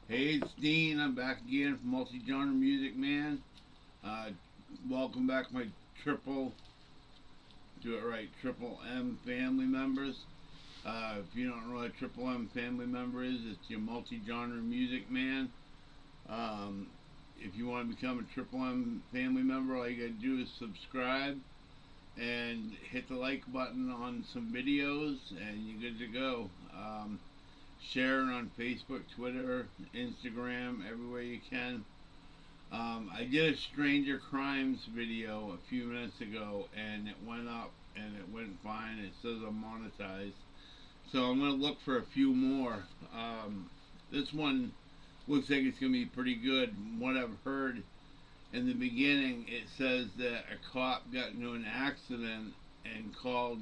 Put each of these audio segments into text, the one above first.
Hey, it's Dean. I'm back again from Multi-Genre Music Man. Uh, Welcome back, my do it right, triple M family members. If you don't know what a triple M family member is, it's your multi-genre music man. Um, if you want to become a triple M family member, all you gotta do is subscribe and hit the like button on some videos, and you're good to go. Share it on Facebook, Twitter, Instagram, everywhere you can. I did a Stranger Crimes video a few minutes ago, and it went up and it went fine. It says I'm monetized. So I'm going to look for a few more. This one looks like it's going to be pretty good. What I've heard in the beginning, it says that a cop got into an accident and called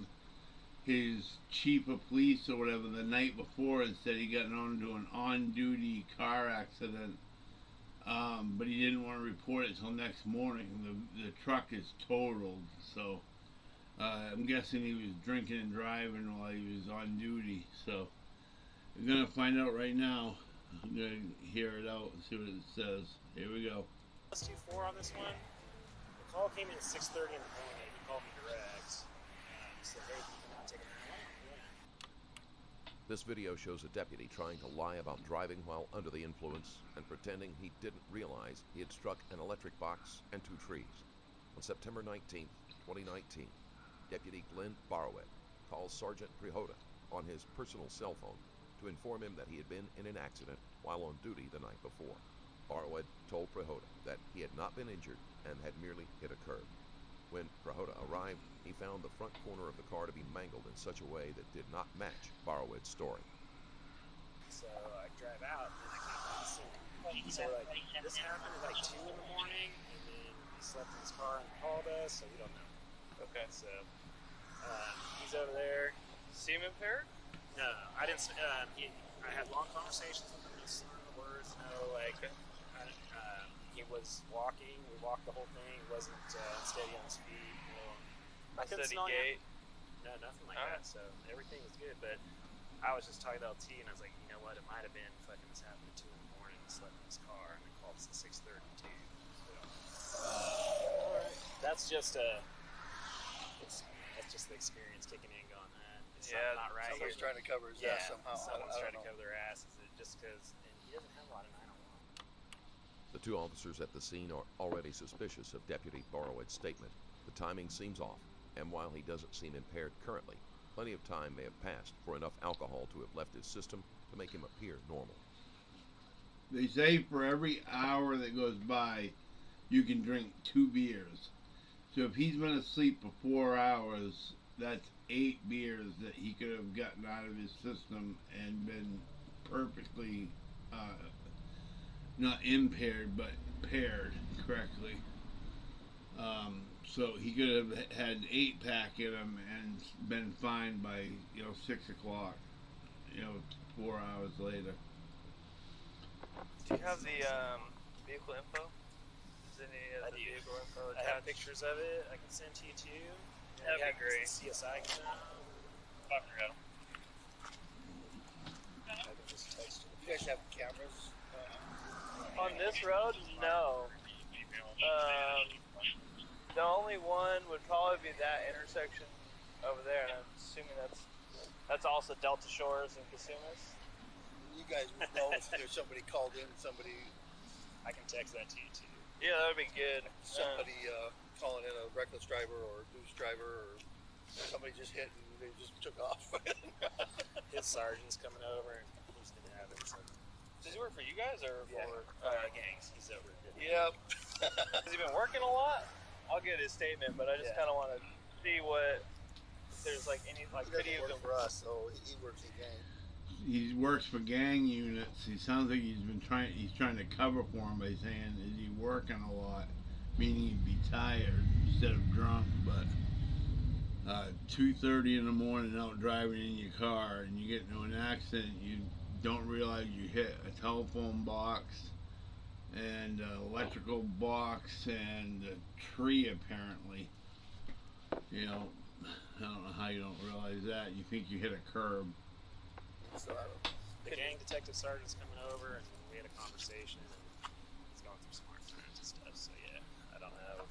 his chief of police or whatever the night before and said he got into an on-duty car accident, but he didn't want to report it till next morning. The truck is totaled, so I'm guessing he was drinking and driving while he was on duty. So we're gonna find out right now. I'm gonna hear it out and see what it says. Here we go. Plus 2-4 on this one. The call came in at 6:30 in the morning. He called me direct. He said, "Hey, can you not take a marijuana?" Yeah. This video shows a deputy trying to lie about driving while under the influence and pretending he didn't realize he had struck an electric box and two trees. On September 19, 2019, Deputy Glen Barawed calls Sergeant Prihoda on his personal cell phone to inform him that he had been in an accident while on duty the night before. Barawed told Prihoda that he had not been injured and had merely hit a curb. When Prihoda arrived, he found the front corner of the car to be mangled in such a way that did not match Barawed's story. So I drive out and I can't find the scene. So this happened at like 2 in the morning, and then he slept in his car and called us, so we don't know. Okay. So he's over there. Seem impaired? No, I didn't. I had long conversations with him. Just the words, Okay. He was walking. We walked the whole thing. He wasn't steady on his feet. I couldn't Steady smell him. gait. No, nothing like Alright. that. So everything was good, but I was just talking to LT, and I was like, you know what? It might have been fucking this happened at 2 in the morning. He slept in his car, and they called us at 6:32. That's just that's just the experience kicking in, going that it's Yeah, not right. Someone's here. trying to cover his Yeah, ass somehow. someone's I trying don't to know. cover their ass. Is it just because? And he doesn't have a lot of 911. The two officers at the scene are already suspicious of Deputy Barawed's statement. The timing seems off, and while he doesn't seem impaired currently, plenty of time may have passed for enough alcohol to have left his system to make him appear normal. They say for every hour that goes by, you can drink 2 beers. So if he's been asleep for 4 hours, that's 8 beers that he could have gotten out of his system and been perfectly not impaired but paired correctly. So he could have had 8-pack in him and been fine by 6 o'clock. 4 hours later. Do you have the vehicle info? Is any I of the do. vehicle info I have attached? pictures of it. I can send to you too. That'd be great. CSI can Fucker, Adam. I can just text You guys have cameras? On this road, no. The only one would probably be that intersection over there, and I'm assuming that's also Delta Shores and Casumas. You guys would know if there's somebody called in, somebody I can text that to you too. Yeah, that would be good. somebody calling in a reckless driver or a loose driver, or somebody just hit and they just took off. His sergeant's coming over and he's gonna have it. So, Does he work for you guys or yeah, for gangs. He's over. Yep. Has he been working a lot? I'll get his statement, but I just Yeah. kind of want to see what if there's like any like He doesn't videos work of for us, so he works in gang. He works for gang units. He sounds like he's trying to cover for him by saying, is he working a lot? Meaning he'd be tired instead of drunk. But 2:30 in the morning out driving in your car and you get into an accident, you don't realize you hit a telephone box and an electrical box and a tree apparently. I don't know how you don't realize that. You think you hit a curb. So I don't know. The gang detective sergeant's coming over, and we had a conversation, and he's going through some hard times and stuff. So yeah, I don't know.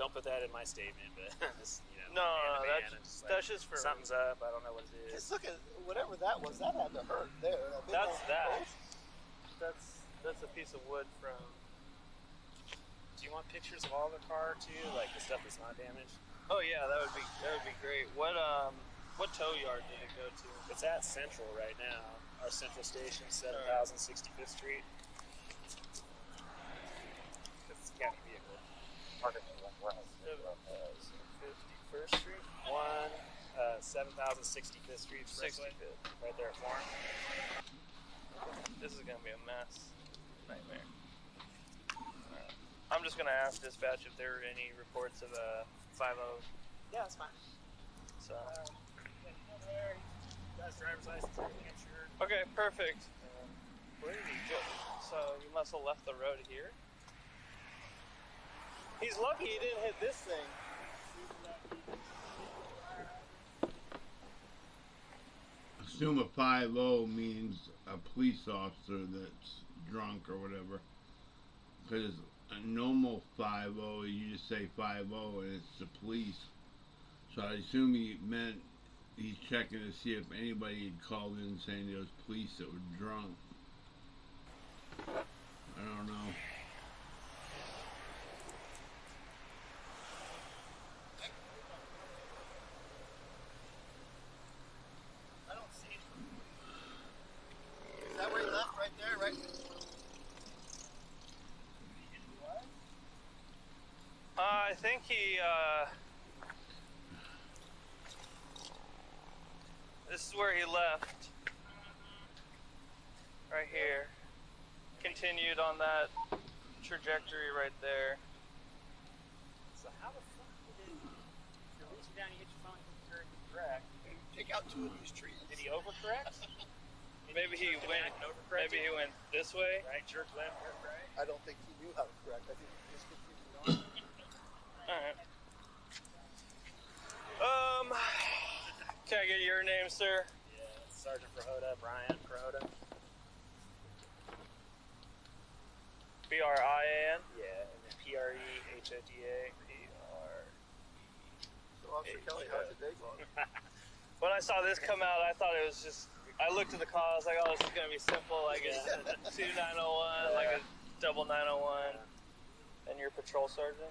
Don't put that in my statement, but just, No, man, that's just for something's up. I don't know what it is. Just look at whatever that was. That had to hurt there. Big That's old that. hole. That's a piece of wood from. Do you want pictures of all the car too, like the stuff that's not damaged? Oh yeah, that would be great. What tow yard did it go to? It's at Central right now. Our Central Station, 7065th Street. It's a county vehicle. Parking lot. 51st Street. 7065th Street. 65th. Right there at Forum. This is gonna be a mess. Nightmare. I'm just gonna ask dispatch if there were any reports of a 50. Yeah, that's fine. So. There. Guy's driver's license, everything insured. Okay, perfect. Where did he go? So you must have left the road here. He's lucky he didn't hit this thing. Assume a 5-0 means a police officer that's drunk or whatever. Because a normal 5-0, you just say 5-0 and it's the police. So I assume he meant he's checking to see if anybody had called in saying there was police that were drunk. I don't know. I don't see it. Is that where he left? Right there, right? I think he. This is where he left. Right here. Continued on that trajectory right there. So how the fuck did it? You're reaching down, you hit your phone, you're correct. Take out 2 of these trees. Did he overcorrect? Maybe he went. Maybe he went this way. Right, jerk left, jerk right. I don't think he knew how to correct. I think he just continued on. Alright. Can I get your name, sir? Yeah, Sergeant Prohoda, Brian Prohoda. B-R-I-A-N? Yeah, and then P-R-E-H-O-D-A. So, Officer Kelly, how's your day going? When I saw this come out, I thought it was just. I looked at the call. I was like, "Oh, this is gonna be simple, like a 2901, like a double 901." And your patrol sergeant.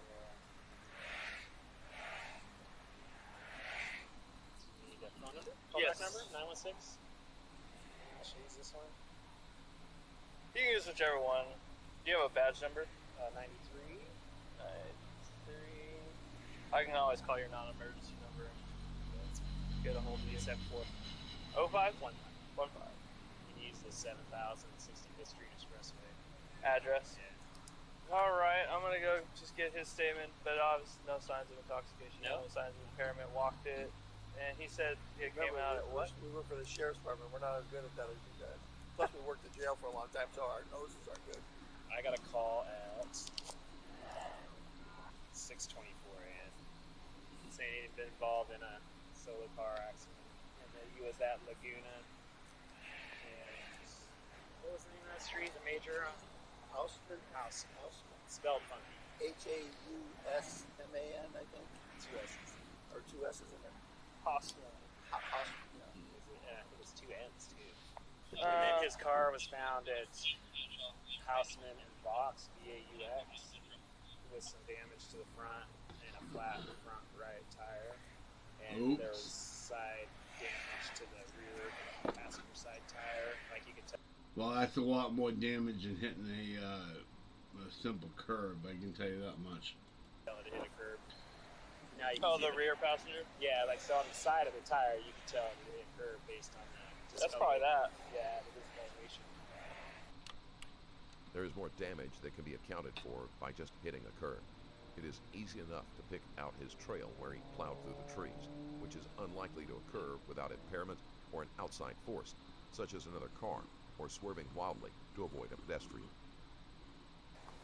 You need a phone number? Yes. Callback number? 916? I should use this one. You can use whichever one. Do you have a badge number? 93. 93. I can always call your non-emergency number. Get a hold of you. 74. 05? 15. 15. You can use the 7065th Street Expressway. Address. Yeah. All right, I'm gonna go just get his statement, but obviously no signs of intoxication, no signs of impairment. Walked it, and he said it came out at what? We work for the sheriff's department. We're not as good at that as you guys. Plus, we worked in jail for a long time, so our noses are good. I got a call at 6:24 a.m. saying he'd been involved in a solo car accident, and that he was at Laguna. And what was the name of that street? The major Houseman, house. Spelled funky. Hausman, I think. 2 S's. Or 2 S's in there. Hospital. Houseman, yeah. Yeah, I think it was 2 N's too. And then his car was found at Houseman and Box, B-A-U-X, with some damage to the front and a flat front right tire. And there was side damage to the rear passenger side tire, like you could tell. Well, that's a lot more damage than hitting a simple curb, I can tell you that much. It hit a curb. Now you can Oh, see the rear passenger? Yeah, like so on the side of the tire, you can tell it hit a curb based on the. That's probably that. Yeah, the discoloration. There is more damage that can be accounted for by just hitting a curb. It is easy enough to pick out his trail where he plowed through the trees, which is unlikely to occur without impairment or an outside force, such as another car, or swerving wildly to avoid a pedestrian.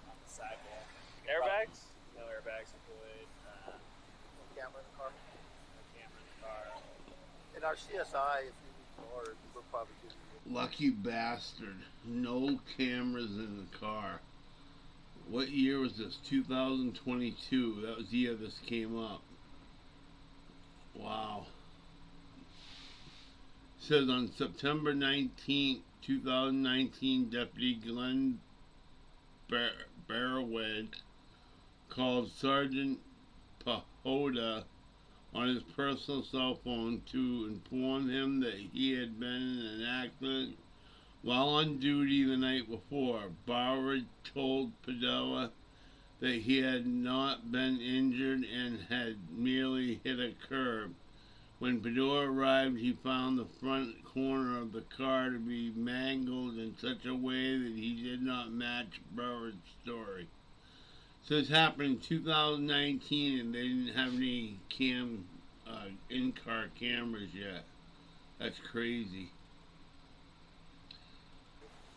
On the sidewalk. Airbags? No airbags employed. Camera in the car. No camera in the car. In our CSI, if you Or we'll probably give you. Lucky bastard. No cameras in the car. What year was this? 2022. That was the year this came up. Wow. Says on September 19th, 2019, Deputy Glen Barawed called Sergeant Pahoda on his personal cell phone to inform him that he had been in an accident while on duty the night before. Barawed told Padilla that he had not been injured and had merely hit a curb. When Padilla arrived, he found the front corner of the car to be mangled in such a way that he did not match Barawed's story. So this happened in 2019, and they didn't have any in-car cameras yet. That's crazy.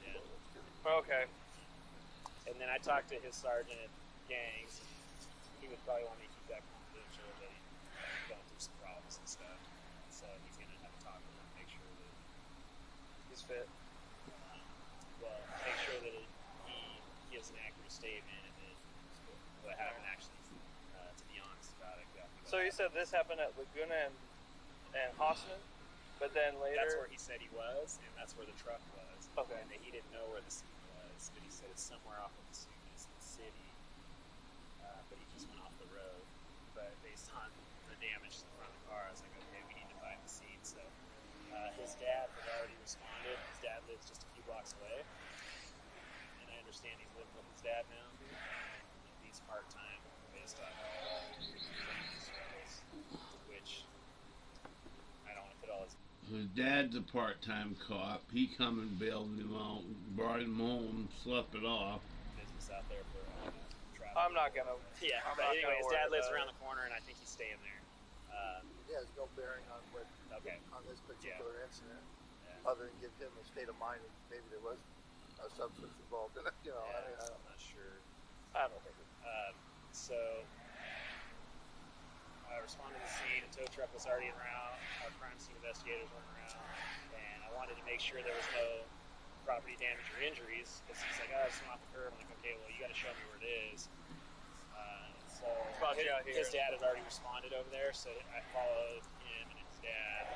Yeah. Okay. And then I talked to his sergeant at gangs. He would probably want me to keep that confidential, that he's going through some problems and stuff. So he's going to have to talk with him, make sure that He's fit. well, make sure that he gives an accurate statement and that what happened actually, to be honest about it. Exactly. So you said this happened at Laguna and Hossman, but then later. That's where he said he was, and that's where the truck was. Okay. And that he didn't know where the scene was, but he said it's somewhere off of the city. But he just went off the road. But based on the damage to the front of the car, I was like, okay, we need to find the scene. So his dad had already responded. His dad lives just a few blocks away, and I understand he's living with his dad now. He's part-time based on which I don't want to put all his. His dad's a part-time cop. He come and bailed him out, brought him home, slept it off. Business out there for traffic. I'm not gonna. Yeah, I'm but not anyway, his gonna dad worry lives about around the corner, and I think he's staying there. He has no bearing on what Okay. on this particular incident, other than give him a state of mind that maybe there was a substance involved in it. You know, Yeah, I I'm not sure. I don't think it. So I responded to the scene. A tow truck was already en route. Our crime scene investigators weren't around, and I wanted to make sure there was no property damage or injuries. Because he's like, "Oh, I just went off the curb." I'm like, "Okay, well, you got to show me where it is." So Spot you out here. his dad had already responded over there, so I followed him and his dad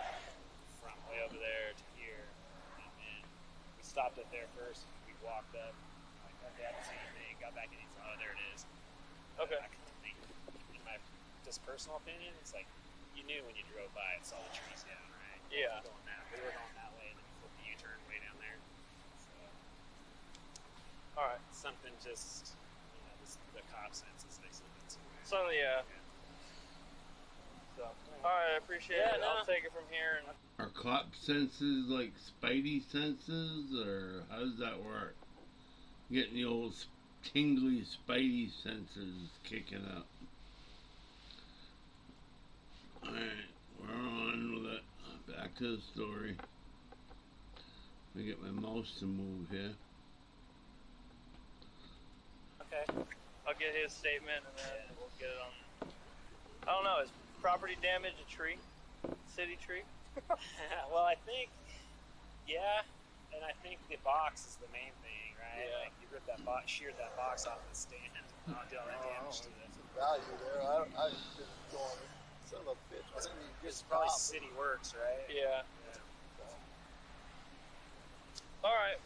from way over there to here, and then we stopped up there first. We walked up. Like, okay, I didn't see anything. Got back in. He's like, "Oh, there it is." Okay. I kind of think, in my just personal opinion, it's like you knew when you drove by and saw the trees down, right? Yeah. We were going that way, and then you flipped the U-turn way down there. So, All right. something just, the cop senses they something. So yeah. So. All right. I appreciate Yeah, it. no. I'll take it from here. And Are cop senses like spidey senses, or how does that work? Getting the old tingly spidey senses kicking up. Alright, we're on with it. Back to the story. Let me get my mouse to move here. Okay. I'll get his statement, and then we'll get it on. I don't know. Is property damage a tree? City tree? Well, I think, yeah, and I think the box is the main thing, right? Yeah. Like you ripped that box, sheared that box off the stand, not doing that damage to it. some value there. I just going, son of a bitch. I didn't even It's get probably stopped. city works, right? Yeah. All right.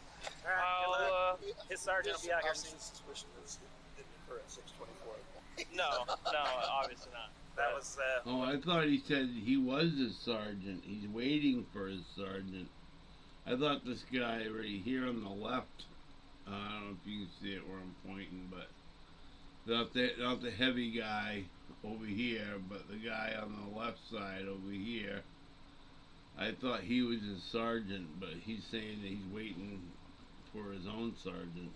Alright, I'll. his sergeant will be out here soon. Suspicion this didn't occur at 6:24. No, obviously not. That was Oh, I thought he said he was his sergeant. He's waiting for his sergeant. I thought this guy right here on the left, I don't know if you can see it where I'm pointing, but not the heavy guy over here, but the guy on the left side over here. I thought he was his sergeant, but he's saying that he's waiting for his own sergeant.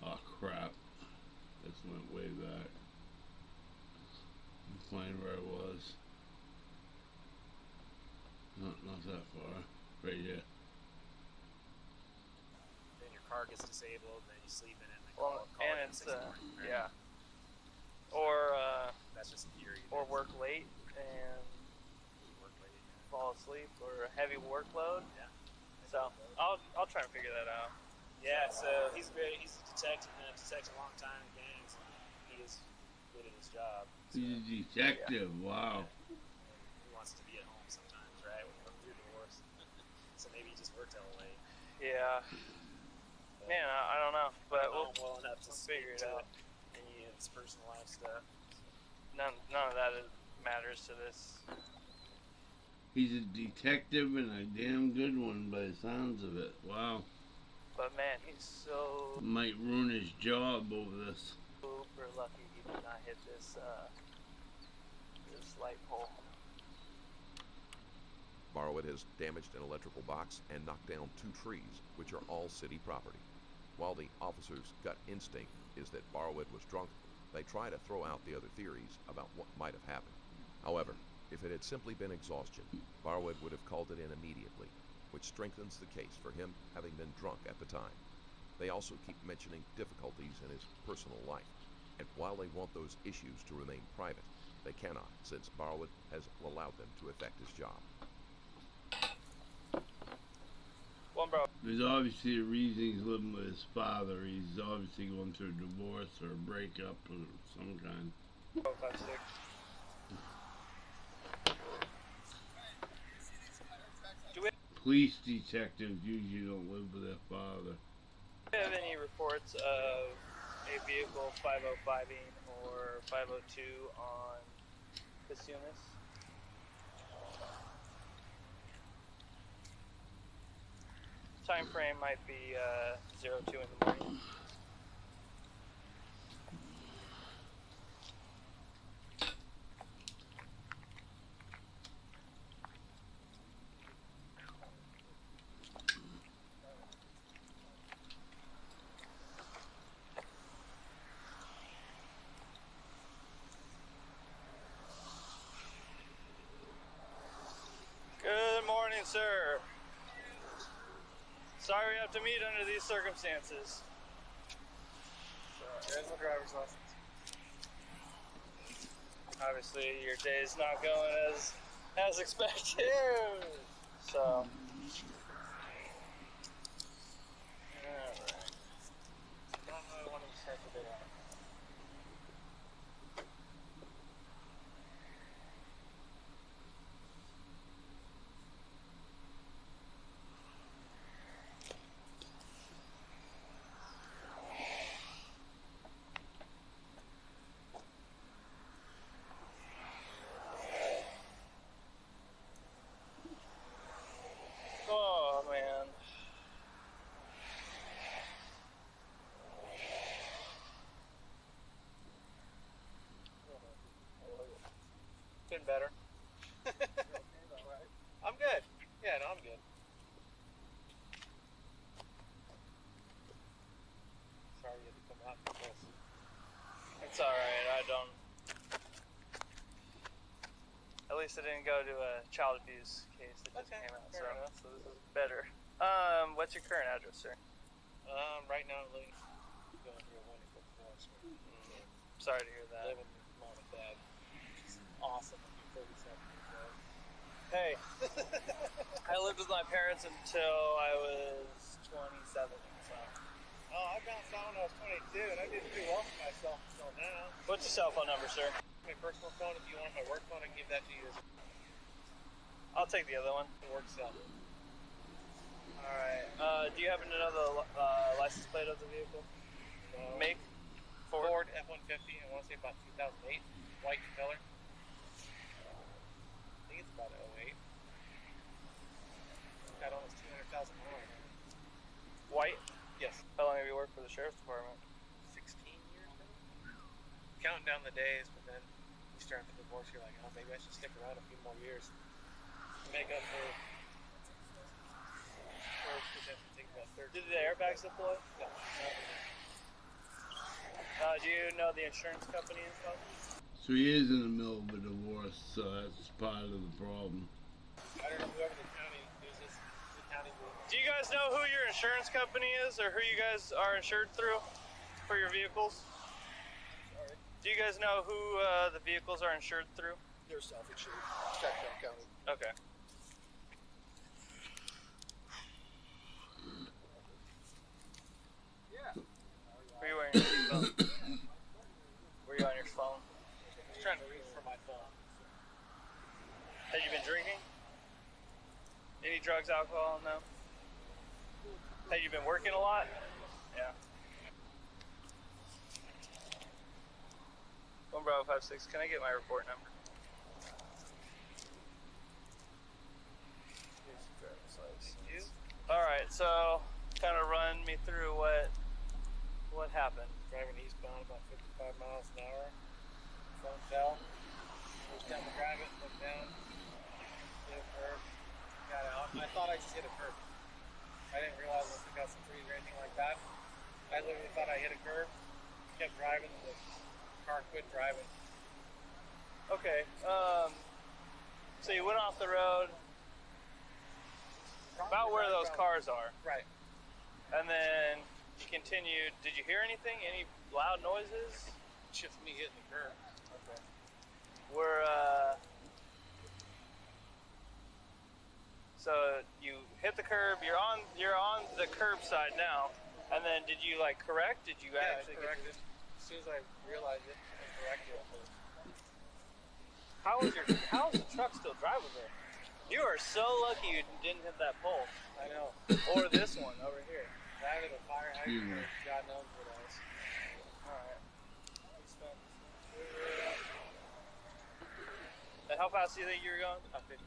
Oh crap. This went way back. Find where I was. Not that far. Right here. then your car gets disabled, and then you sleep in it, and then Well, call and it in it's 6 in the morning, right? yeah. Or That's just a theory. or work late and Work late. fall asleep or a heavy workload. Yeah. So I'll try and figure that out. Yeah, so he's great. He's a detective, been a detective a long time in gangs. He is good at his job. So, He's a detective. Wow. he wants to be at home sometimes, right? When you're divorced. So maybe he just worked all late. Yeah. Man, I don't know, but we'll well enough to figure it out. Any of his personal life stuff. None of that matters to this. He's a detective and a damn good one by the sounds of it. Wow. But man, he's so Might ruin his job over this. super lucky he did not hit this light pole. Barawed has damaged an electrical box and knocked down 2 trees, which are all city property. While the officer's gut instinct is that Barawed was drunk, they try to throw out the other theories about what might have happened. However, if it had simply been exhaustion, Barawed would have called it in immediately, which strengthens the case for him having been drunk at the time. They also keep mentioning difficulties in his personal life, and while they want those issues to remain private, they cannot, since Barawed has allowed them to affect his job. One bro. There's obviously a reason he's living with his father. He's obviously going through a divorce or a breakup of some kind. 5-6. Police detectives usually don't live with their father. Do you have any reports of a vehicle 505ing or 502 on Casunas? Time frame might be 02 in the morning. Good morning, sir. Sorry we have to meet under these circumstances. So, here's my driver's license. Obviously, your day's not going as expected. So, alright. Not how I wanted to start the day out. Oh man. Been better. I'm good. Yeah, no, I'm good. Sorry you had to come out for this. It's alright, I don't. At least I didn't go to a child abuse case that just came out, so this is better. What's your current address, sir? Right now I'm living going through a wonderful divorce. Sorry to hear that. Living with mom and dad. Which is awesome when you're 37 years old. Hey, I lived with my parents until I was 27, so. Oh, I bounced out when I was 22 and I did pretty well for myself until now. What's your cell phone number, sir? My personal phone, if you want my work phone, I can give that to you. I'll take the other one. It works out. Alright, do you happen to know the license plate of the vehicle? No. Make? Ford F-150, I want to say about 2008, white color. I think it's about 08. Got almost 200,000 miles. White? Yes. How long have you worked for the sheriff's department? 16 years now. Counting down the days, but then you start the divorce, you're like, oh, maybe I should stick around a few more years. Make up for potentially take about 30. Did the airbags deploy? No. Do you know the insurance company and stuff? So he is in the middle of a divorce, so that's part of the problem. I don't know whoever the county uses. The county will. Do you guys know who your insurance company is or who you guys are insured through for your vehicles? Sorry. Do you guys know who the vehicles are insured through? They're self-insured. Check that county. Okay. drugs, alcohol? No. Have you been working a lot? Yeah. 1 Bravo 56. Can I get my report number? Here's your driver's license. All right. So, kind of run me through what happened. Driving eastbound about 55 miles an hour. Phone fell. First time to drive it, looked down, hit a curb, got out. I thought I just hit a curb. I didn't realize I took out some trees or anything like that. I literally thought I hit a curb, kept driving, the car quit driving. Okay. So you went off the road about where those cars are. Right. And then you continued. Did you hear anything? Any loud noises? Just me hitting the curb. Okay. So you hit the curb. You're on the curb side now. And then did you like correct? Did you actually I corrected? As soon as I realized it, I corrected. How is the truck still drivable? You are so lucky you didn't hit that pole. I know. Or this one over here. That is a fire hydrant. God knows what else. Alright. And how fast do you think you were going? About 55.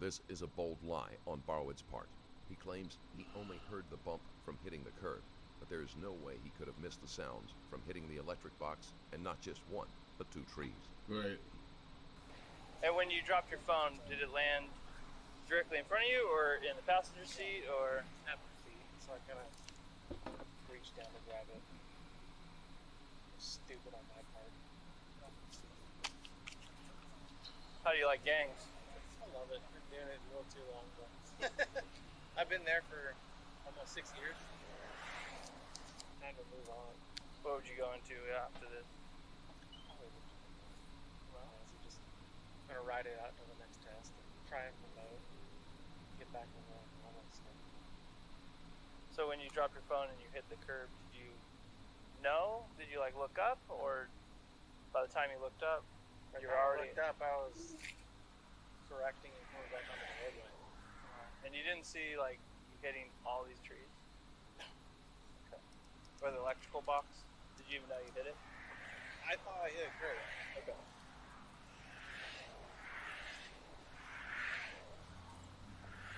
This is a bold lie on Barawed's part. He claims he only heard the bump from hitting the curb, but there is no way he could have missed the sounds from hitting the electric box, and not just one, but 2 trees. Right. And when you dropped your phone, did it land directly in front of you, or in the passenger seat, or? At my feet, so I kind of reached down to grab it. Stupid on my part. How do you like gangs? I love it. Been doing it a little too long, but I've been there for almost 6 years. Time to move on. What would you go into after this? Well, just gonna ride it out to the next test and try and promote, get back on the all that stuff. So when you dropped your phone and you hit the curb, did you know? Did you like look up, or by the time you looked up, you were already? Looked up, I was correcting and coming back onto the roadway. And you didn't see like you hitting all these trees? Okay. Or the electrical box? Did you even know you hit it? I thought I hit a curb. Okay.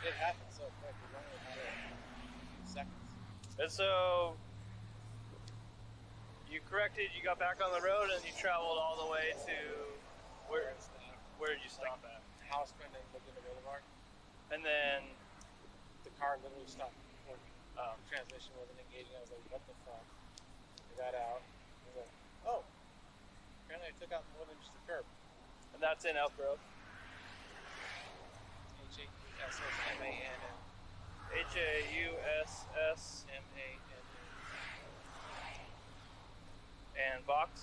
It happened so quick. It was only a matter of seconds. And so you corrected, you got back on the road, and you traveled all the way to where? Where did you stop at? Houseman and Laguna Boulevard. And then The car literally stopped working. Oh. The transmission wasn't engaging. I was like, what the fuck? I got out. I was like, oh. Apparently I took out more than just a curb. and that's in Elk Grove. H-A-U-S-S-M-A-N-N. H-A-U-S-S-M-A-N-N. And Box.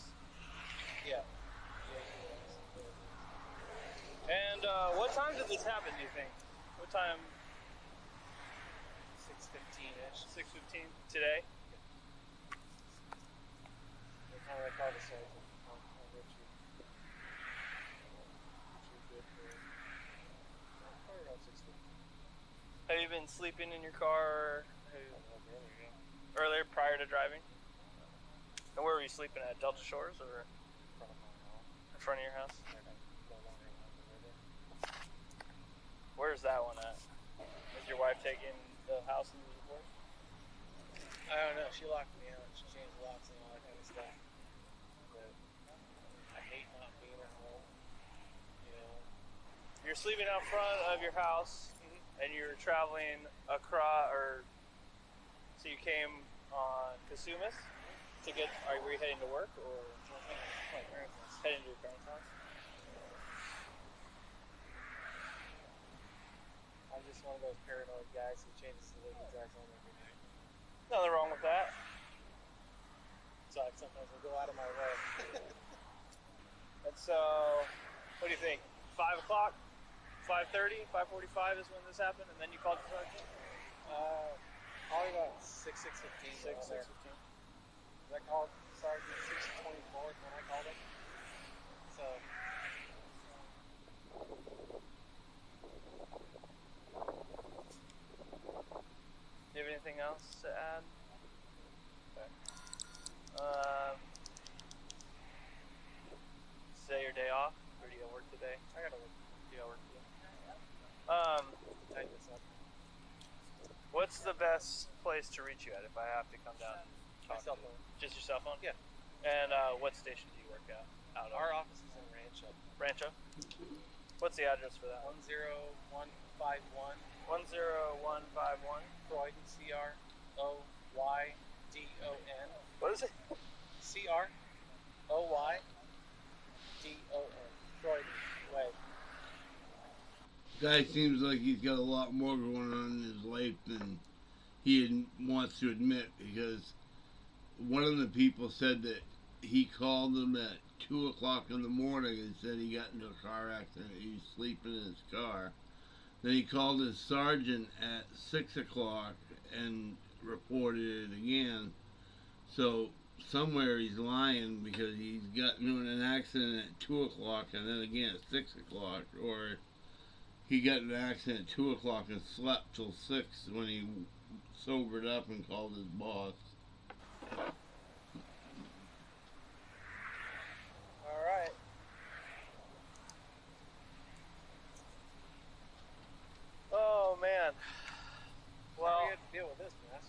Yeah. And what time did this happen, do you think? What time? 6:15-ish. 6:15 today? What time did I call the sergeant? I'll get you. Good for probably around 6:15. Have you been sleeping in your car Earlier. earlier prior to driving? And where were you sleeping at? Delta Shores or in front of your house? Where's that one at? Is your wife taking the house into divorce? I don't know. She locked me out. She changed locks and all that kind of stuff. But I hate not being at home. You know. You're sleeping out front of your house, and you're traveling across, or so you came on Casumas to get. Were you heading to work or My parents' house. heading to your parents' house? I'm just one of those paranoid guys who changes the way he drives home every night. Nothing wrong with that. So I sometimes will go out of my way. And so, what do you think? 5 o'clock, 5:30, 5:45 is when this happened, and then you called the sergeant. Probably about 6:15. 6:15. I called Sergeant 6:24 when I called him. So else to add? Okay. Is today your day off, or do you work today? I gotta work. Do you work today? I guess up. What's the best place to reach you at if I have to come down? My cell phone. Just your cell phone? Yeah. And what station do you work at? Out of? Our office is in Rancho. Rancho? What's the address for that? 10151 10151. Croydon, C-R-O-Y-D-O-N. What is it? C-R-O-Y-D-O-N. Croydon Way. Guy seems like he's got a lot more going on in his life than he wants to admit, because one of the people said that he called him at 2 o'clock in the morning and said he got into a car accident. He was sleeping in his car. Then he called his sergeant at 6 o'clock and reported it again. So somewhere he's lying, because he's got into an accident at 2 o'clock and then again at 6 o'clock, or he got in an accident at 2 o'clock and slept till 6 when he sobered up and called his boss. Alright. Oh, man. Well, How do you have to deal with this, man?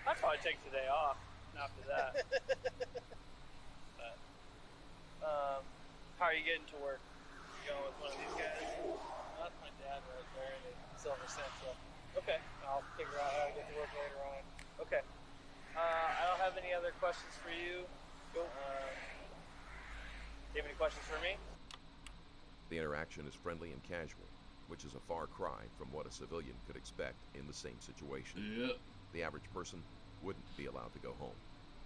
I'd probably take today off after that. But, how are you getting to work? You going with one of these guys? That's my dad right there in the Silver Central. Okay. I'll figure out how to get to work later on. Okay. I don't have any other questions for you. Do you have any questions for me? The interaction is friendly and casual, which is a far cry from what a civilian could expect in the same situation. Yep. The average person wouldn't be allowed to go home.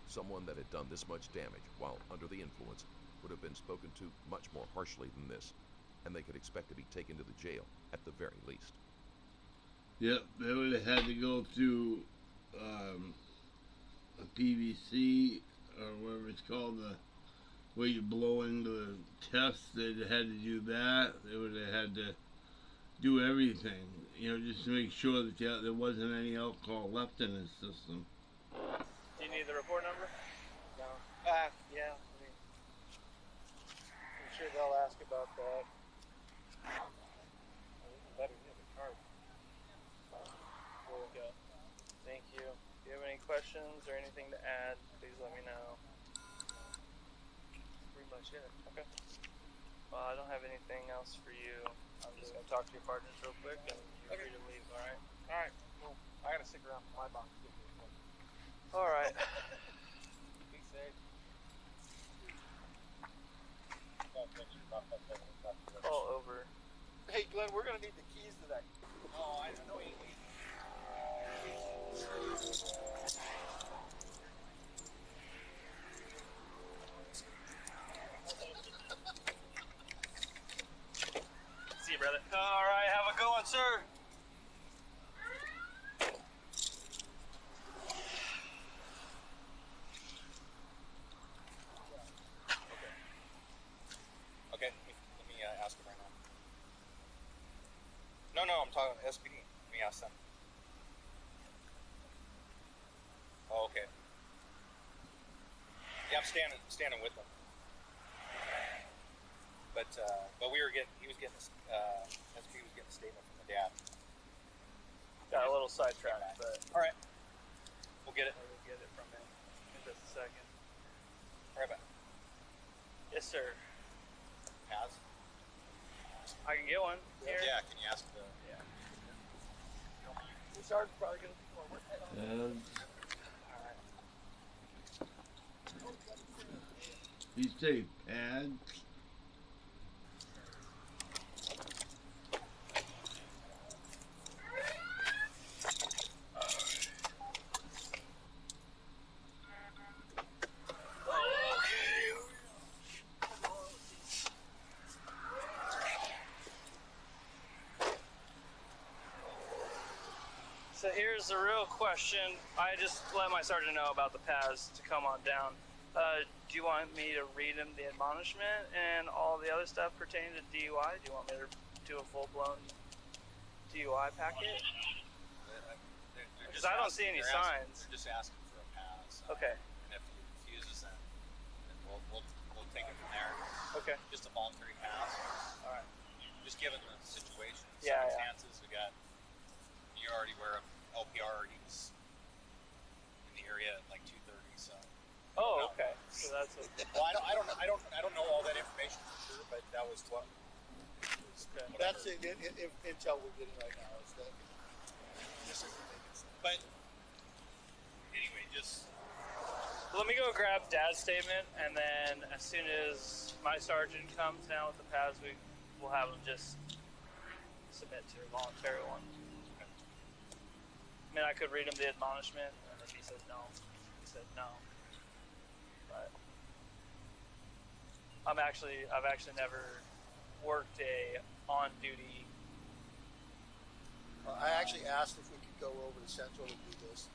Someone that had done this much damage while under the influence would have been spoken to much more harshly than this, and they could expect to be taken to the jail at the very least. Yep, they would have had to go through a PVC, or whatever it's called, where you blow into the test. They'd have had to do that. They would have had to do everything, just to make sure that there wasn't any alcohol left in his system. Do you need the report number? No. Yeah. I'm sure they'll ask about that. Better get the card. There we go. Thank you. If you have any questions or anything to add, please let me know. Pretty much it. Okay. Well, I don't have anything else for you. I'm just going to talk to your partners real quick, and you're free to leave, alright? Alright, cool. I gotta stick around for my box. Alright. Be safe. Call over. Hey, Glenn, we're gonna need the keys to that. Oh, I know you need. See you, brother. Alright, have a good one, sir. Okay, let me ask him right now. No, I'm talking SPD. Let me ask them. Oh, okay. Yeah, I'm standing with them. But he was getting, SPD was getting a statement from the dad. Got a little sidetracked, but All right, we'll get it. I will get it from him in just a second. All right, back. Yes, sir. Has? I can get one. Here. Yeah, can you ask the? Yeah. The sergeant's probably gonna be more work. You say pads? So here's the real question. I just let my sergeant know about the paths to come on down. Do you want me to read him the admonishment and all the other stuff pertaining to DUI? Do you want me to do a full-blown DUI packet? Because I don't see any signs. They're just asking for a pass. Okay. And if he refuses, then we'll take it from there. Okay. Just a voluntary pass. All right. Just given the situation, Yeah, circumstances, you're already aware of LPR. He was in the area at like 2:30. So. Oh, okay. So that's. Well, I don't know all that information for sure, but that was what. That's it. Intel we're getting right now is that this isn't making sense. But anyway, just Let me go grab Dad's statement, and then as soon as my sergeant comes down with the pads, we'll have him just submit to a voluntary one. I mean, I could read him the admonishment, and if he said no, he said no. But I've actually never worked a on-duty. I actually asked if we could go over to Central to do this,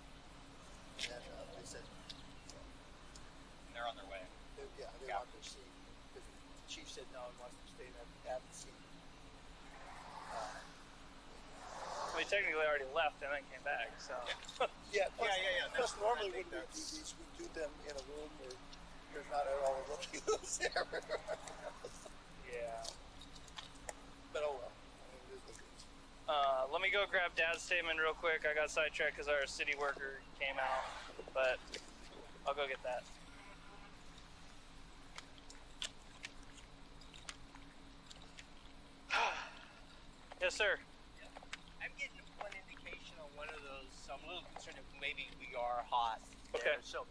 and they said they're on their way. they want to see. The chief said no, he wants to stay at the scene. We technically already left and then came back, so. Yeah. Plus, normally when we do these, we do them in a room where there's not at all a rookie who's there. Yeah. But oh well. It is what it is. Let me go grab Dad's statement real quick. I got sidetracked because our city worker came out, but I'll go get that. Yes, sir. I'm getting one indication on one of those, so I'm a little concerned if maybe we are hot. Okay. There. So,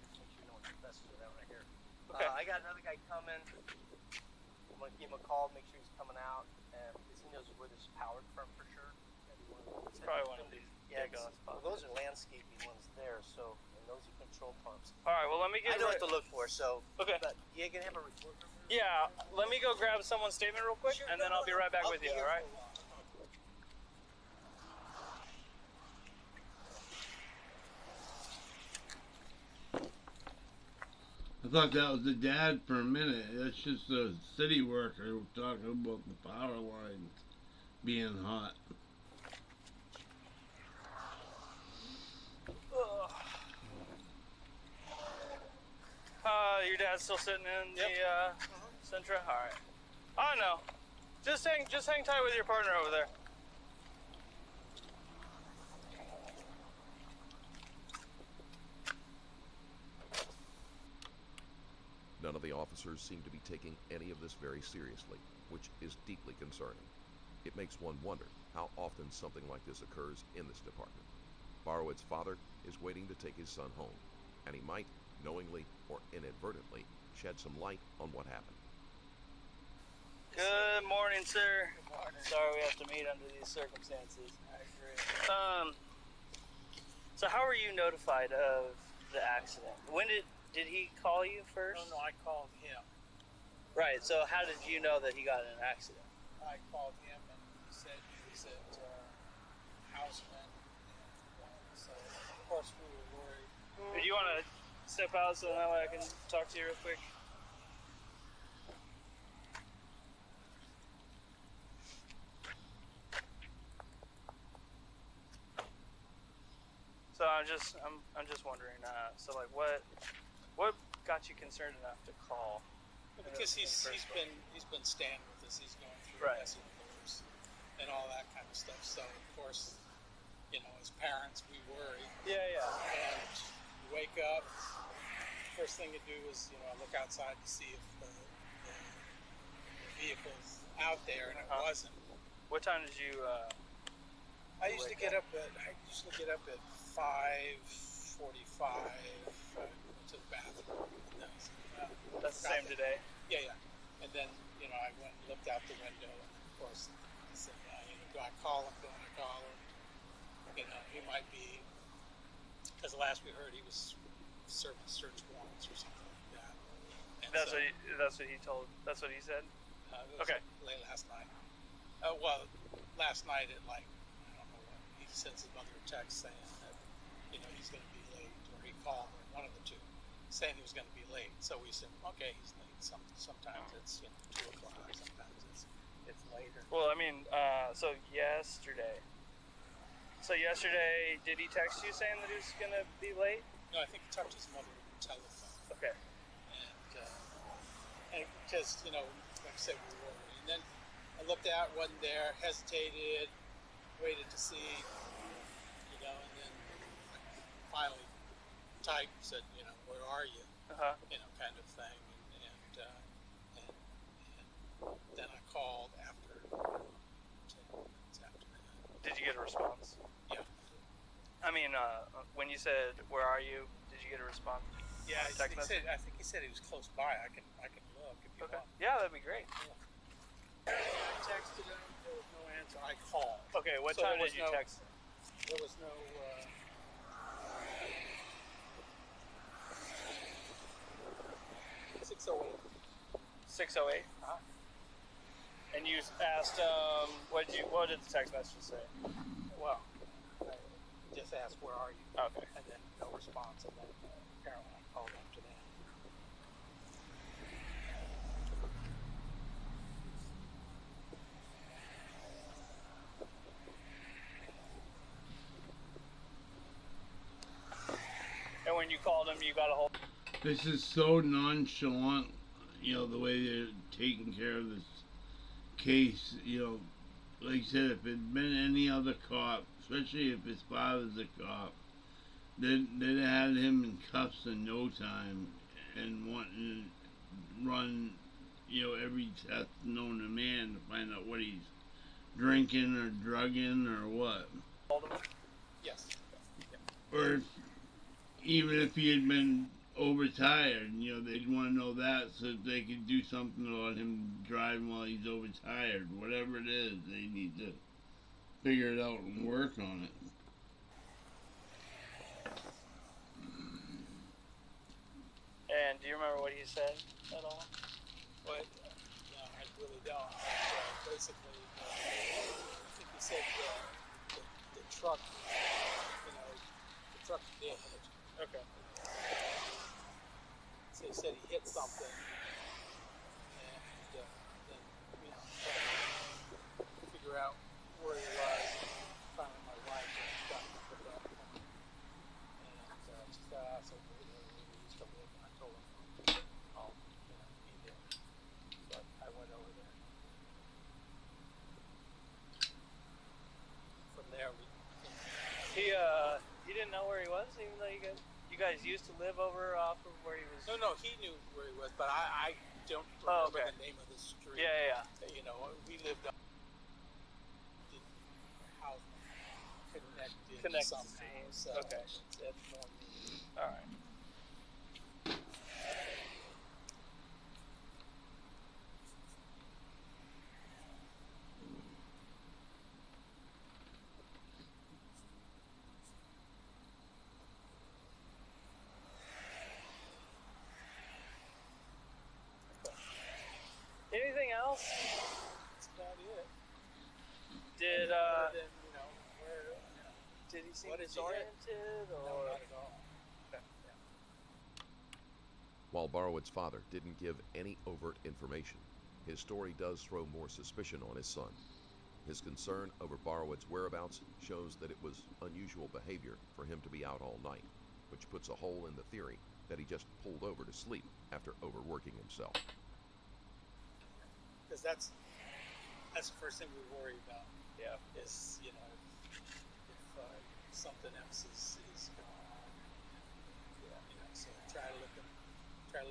just make sure no one's messing with that right here. Okay. I got another guy coming. I'm gonna give him a call, make sure he's coming out, because he knows where this is powered from for sure. It's probably one of these big well, those are landscaping ones there, so, and those are control pumps. All right, well, let me get I know what to look for, so. Okay. But you gonna have a report from her? Yeah, let me go grab someone's statement real quick, Sure, and then I'll be right back with you, be here all right? for a while. I thought that was the dad for a minute. That's just a city worker talking about the power lines being hot. Your dad's still sitting in the Sentra? All right. Oh no, just hang tight with your partner over there. None of the officers seem to be taking any of this very seriously, which is deeply concerning. It makes one wonder how often something like this occurs in this department. Barawed's father is waiting to take his son home, and he might, knowingly or inadvertently, shed some light on what happened. Good morning, sir. Good morning. Sorry we have to meet under these circumstances. I agree. So how were you notified of the accident? When did he call you first? No, I called him. Right, so how did you know that he got in an accident? I called him and he said he was at Houseman. And so, of course, we were worried. Do you want to step out so that way I can talk to you real quick? So I'm just wondering. So like, what got you concerned enough to call? Because he's been staying with us. He's going through Right. course and all that kind of stuff. So of course, as parents, we worry. Yeah. And you wake up. First thing you do is look outside to see if the vehicle's out there, and it wasn't. What time did you? I usually get up at 5:45 to the bathroom. That's the same today. Yeah. And then, I went and looked out the window, and of course, I said, do I call him? Don't I call him? He might be, because the last we heard, he was serving search warrants or something like that. And That's what he told. That's what he said. it was Okay. late last night. Last night at I don't know what, he sent his mother a text saying that, he's going to be late, or he called, or one of the two, saying he was going to be late. So we said, okay, he's late. Sometimes it's 2 o'clock. Sometimes it's later. Well, I mean, so yesterday. So yesterday, did he text you saying that he was gonna be late? No, I think he talked to his mother on the telephone. Okay. And because, you know, like I said, we were worried. And then I looked out, wasn't there, hesitated, waited to see, you know, and then finally typed, said, you know, where are you? You know, kind of thing. And then I called after, 10 minutes after that. Did you get a response? Yeah. I mean, when you said, where are you, did you get a response? Yeah, I Text message? think he said he was close by. I can look if you Okay. want. Yeah, that'd be great. I texted him. There was no answer. I called. Okay, what So time there did you was no- text him? There was no. 6:08. 6:08. And you asked, what did the text message say? Well, I just asked, where are you? Okay. And then no response. And then apparently I called after that. And when you called him, you got a hold. This is so nonchalant, you know, the way they're taking care of this case. You know, like I said, if it'd been any other cop, especially if his father's a cop, they'd have had him in cuffs in no time and wanting to run, you know, every test known to man to find out what he's drinking or drugging or what. Yes. Or even if he had been overtired, you know, they'd want to know that so that they could do something about him driving while he's overtired. Whatever it is, they need to figure it out and work on it. And do you remember what he said at all? But no, I really don't. Basically, I think he said the truck, you know, the truck's damaged. Okay. So he said he hit something, and then, you know, trying to figure out where he was. Finally, my wife got him to that point, and she said, so we used to live, and I told him, oh, you know, be there. So I went over there. From there, He didn't know where he was, even though you guys used to live over off of where he was. No, he knew where he was, but I don't Oh, remember okay. the name of the street. Yeah. You know, we lived up, house connected somehow. So Okay. that's more me. All right. Anything else? That's about it. Did Other than, you know, where, did he seem what did you hit? disoriented no, or? not at all. While Barawed's father didn't give any overt information, his story does throw more suspicion on his son. His concern over Barawed's whereabouts shows that it was unusual behavior for him to be out all night, which puts a hole in the theory that he just pulled over to sleep after overworking himself. Because that's the first thing we worry about. Yeah. Is, you know, if something else is going on. Yeah. You know, so try to look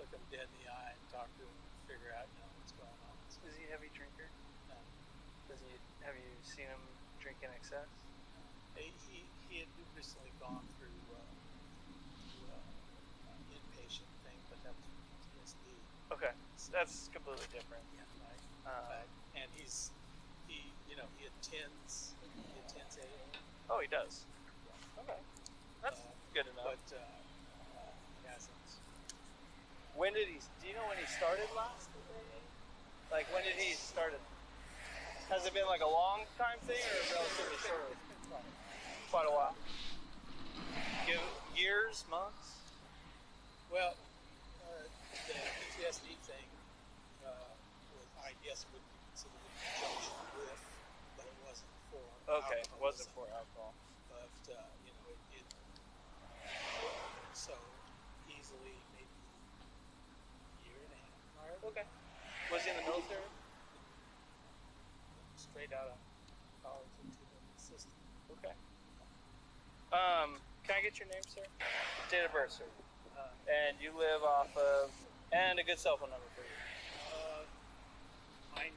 him dead in the eye and talk to him and figure out, you know, what's going on. So, Is he a heavy drinker? no. Have you seen him drink in excess? He had recently gone through inpatient thing, but that was PTSD. Okay, so that's completely different. Yeah, right. And he attends AA. Oh, he does. Okay, that's good enough. But he hasn't. When did he? Do you know when he started last? Like when did he started? Has it been like a long time thing or relatively short? Quite a while. Years, months. Well, the PTSD thing was, I guess, would be considered in conjunction with, but it wasn't for. Okay, it wasn't alcoholism. for alcohol. But you know, it so easily, maybe a year and a half. All right. Okay. Was he in the military? Straight out of college into the system. Okay. Can I get your name, sir? Date of birth, sir. And you live off of, and a good cell phone number for you. Mine.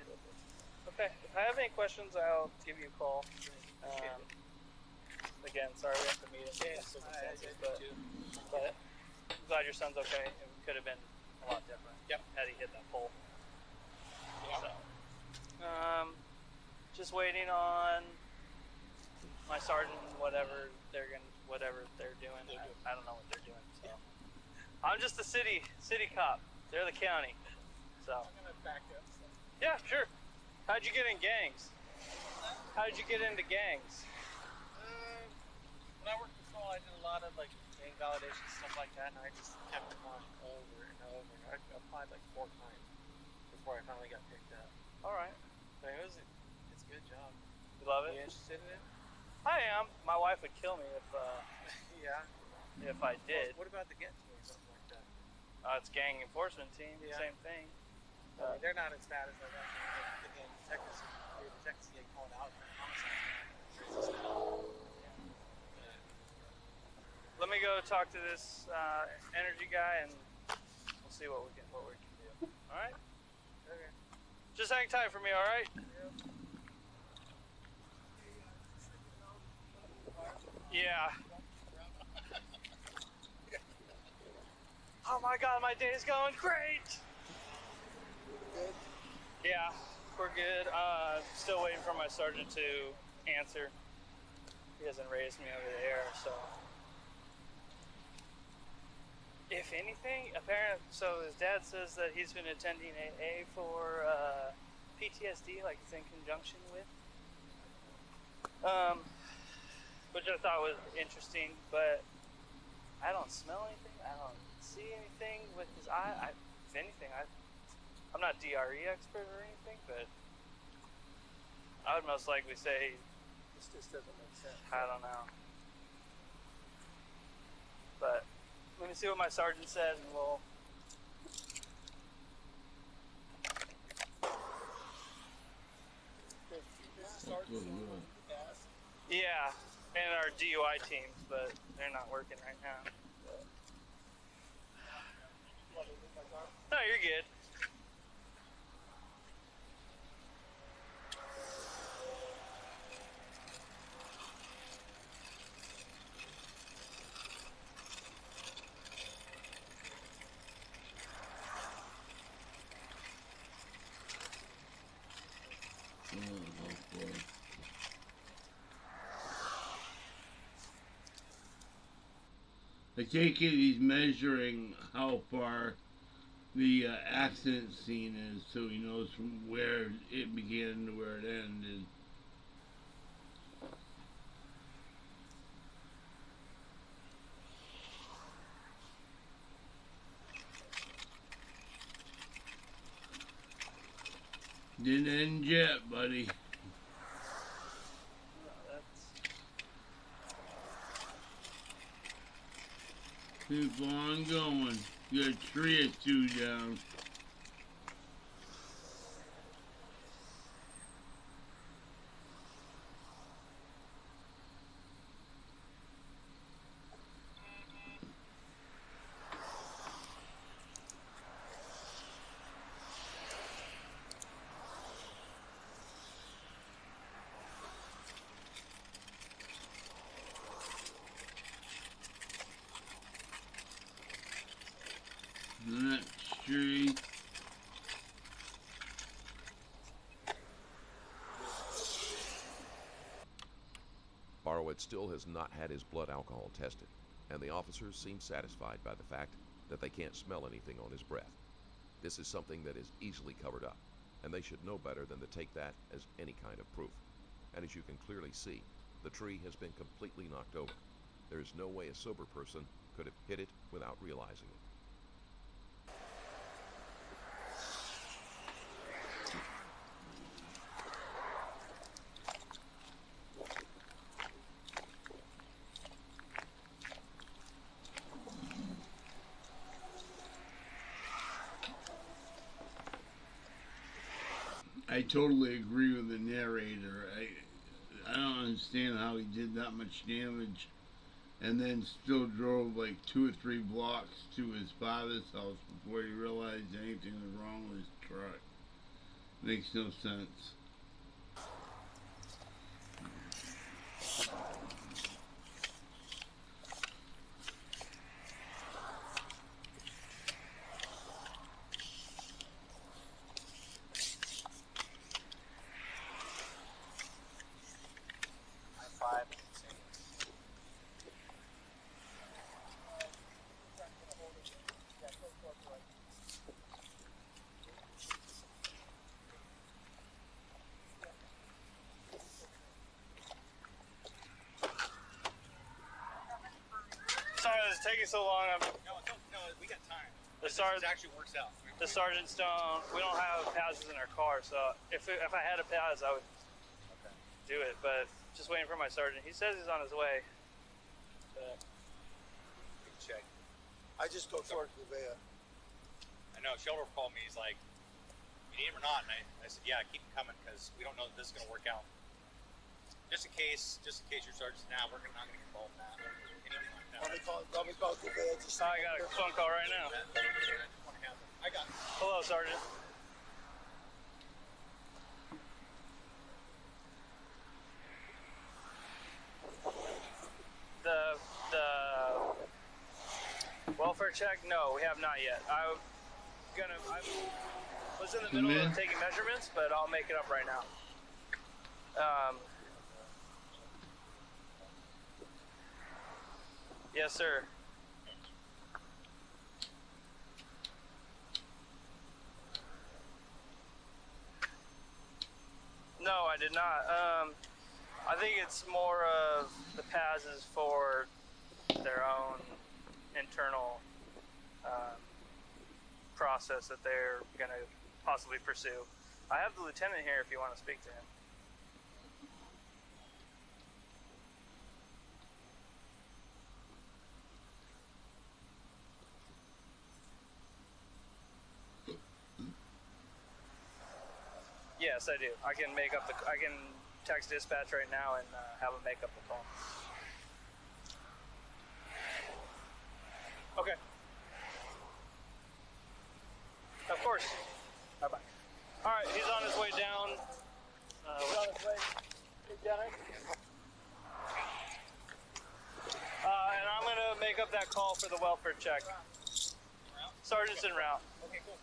Okay. If I have any questions, I'll give you a call. Again, sorry we have to meet in Yeah, circumstances, I do. but I'm glad your son's okay. It could have been a lot different. Yep. Had he hit that pole. Yeah. So, just waiting on my sergeant, whatever they're doing. I don't know what they're doing. So I'm just the city cop. They're the county. So I'm gonna back up. So. yeah, sure. How'd you get in gangs? How'd you get into gangs? When I worked in school, I did a lot of like gang validation stuff like that, and I just kept applying over and over. I applied like 4 times before I finally got picked up. All right. But it's a good job. You love Are it? you interested in it? I am. My wife would kill me Yeah. if I did. What about the Get Team or something like that? It's gang enforcement team. Yeah. Same thing. I mean, they're not as bad as like the gang detectives. The detectives get called out for homicide. Let me go talk to this energy guy, and we'll see what we can do. All right. Okay. Just hang tight for me. All right. Yeah. Oh my God, my day is going great. Good. Yeah, we're good. Still waiting for my sergeant to answer. He hasn't raised me over the air, so. If anything, apparently, so his dad says that he's been attending AA for PTSD, like it's in conjunction with. Which I thought was interesting, but I don't smell anything. I don't see anything with his eye. If anything, I'm not DRE expert or anything, but I would most likely say This just doesn't make sense. I don't know. But let me see what my sergeant says, and we'll. Yeah, and our DUI teams, but they're not working right now. No, you're good. I take it he's measuring how far the accident scene is, so he knows from where it began to where it ended. Didn't end yet, buddy. Keep on going. You got a tree or 2 down. That tree. Barawed still has not had his blood alcohol tested, and the officers seem satisfied by the fact that they can't smell anything on his breath. This is something that is easily covered up, and they should know better than to take that as any kind of proof. And as you can clearly see, the tree has been completely knocked over. There is no way a sober person could have hit it without realizing it. I totally agree with the narrator. I don't understand how he did that much damage and then still drove like 2 or 3 blocks to his father's house before he realized anything was wrong with his truck. Makes no sense. Sorry, it's taking so long. No, we got time. The sergeant actually works out. The sergeants don't. We don't have passes in our car, so if I had a pass, I would do it. But just waiting for my sergeant. He says he's on his way. Check. I just go towards Gouveia. I know. Shelter called me. He's like, "You need him or not?" And I said, "Yeah, keep him coming because we don't know if this is going to work out. Just in case your sergeant's not going to get involved in that or anything like that." Let me call Gouveia. I got a phone call right now. I got it. Hello, Sergeant. The welfare check? No, we have not yet. I was in the middle of taking measurements, but I'll make it up right now. Yes, sir. No, I did not. I think it's more of the passes for their own internal process that they're going to possibly pursue. I have the lieutenant here if you want to speak to him. Yes, I do. I can text dispatch right now and have them make up the call. Okay. Of course. Bye-bye. All right, he's on his way down. He's on his way. Lieutenant. And I'm going to make up that call for the welfare check. Sergeant's en route. Okay, cool.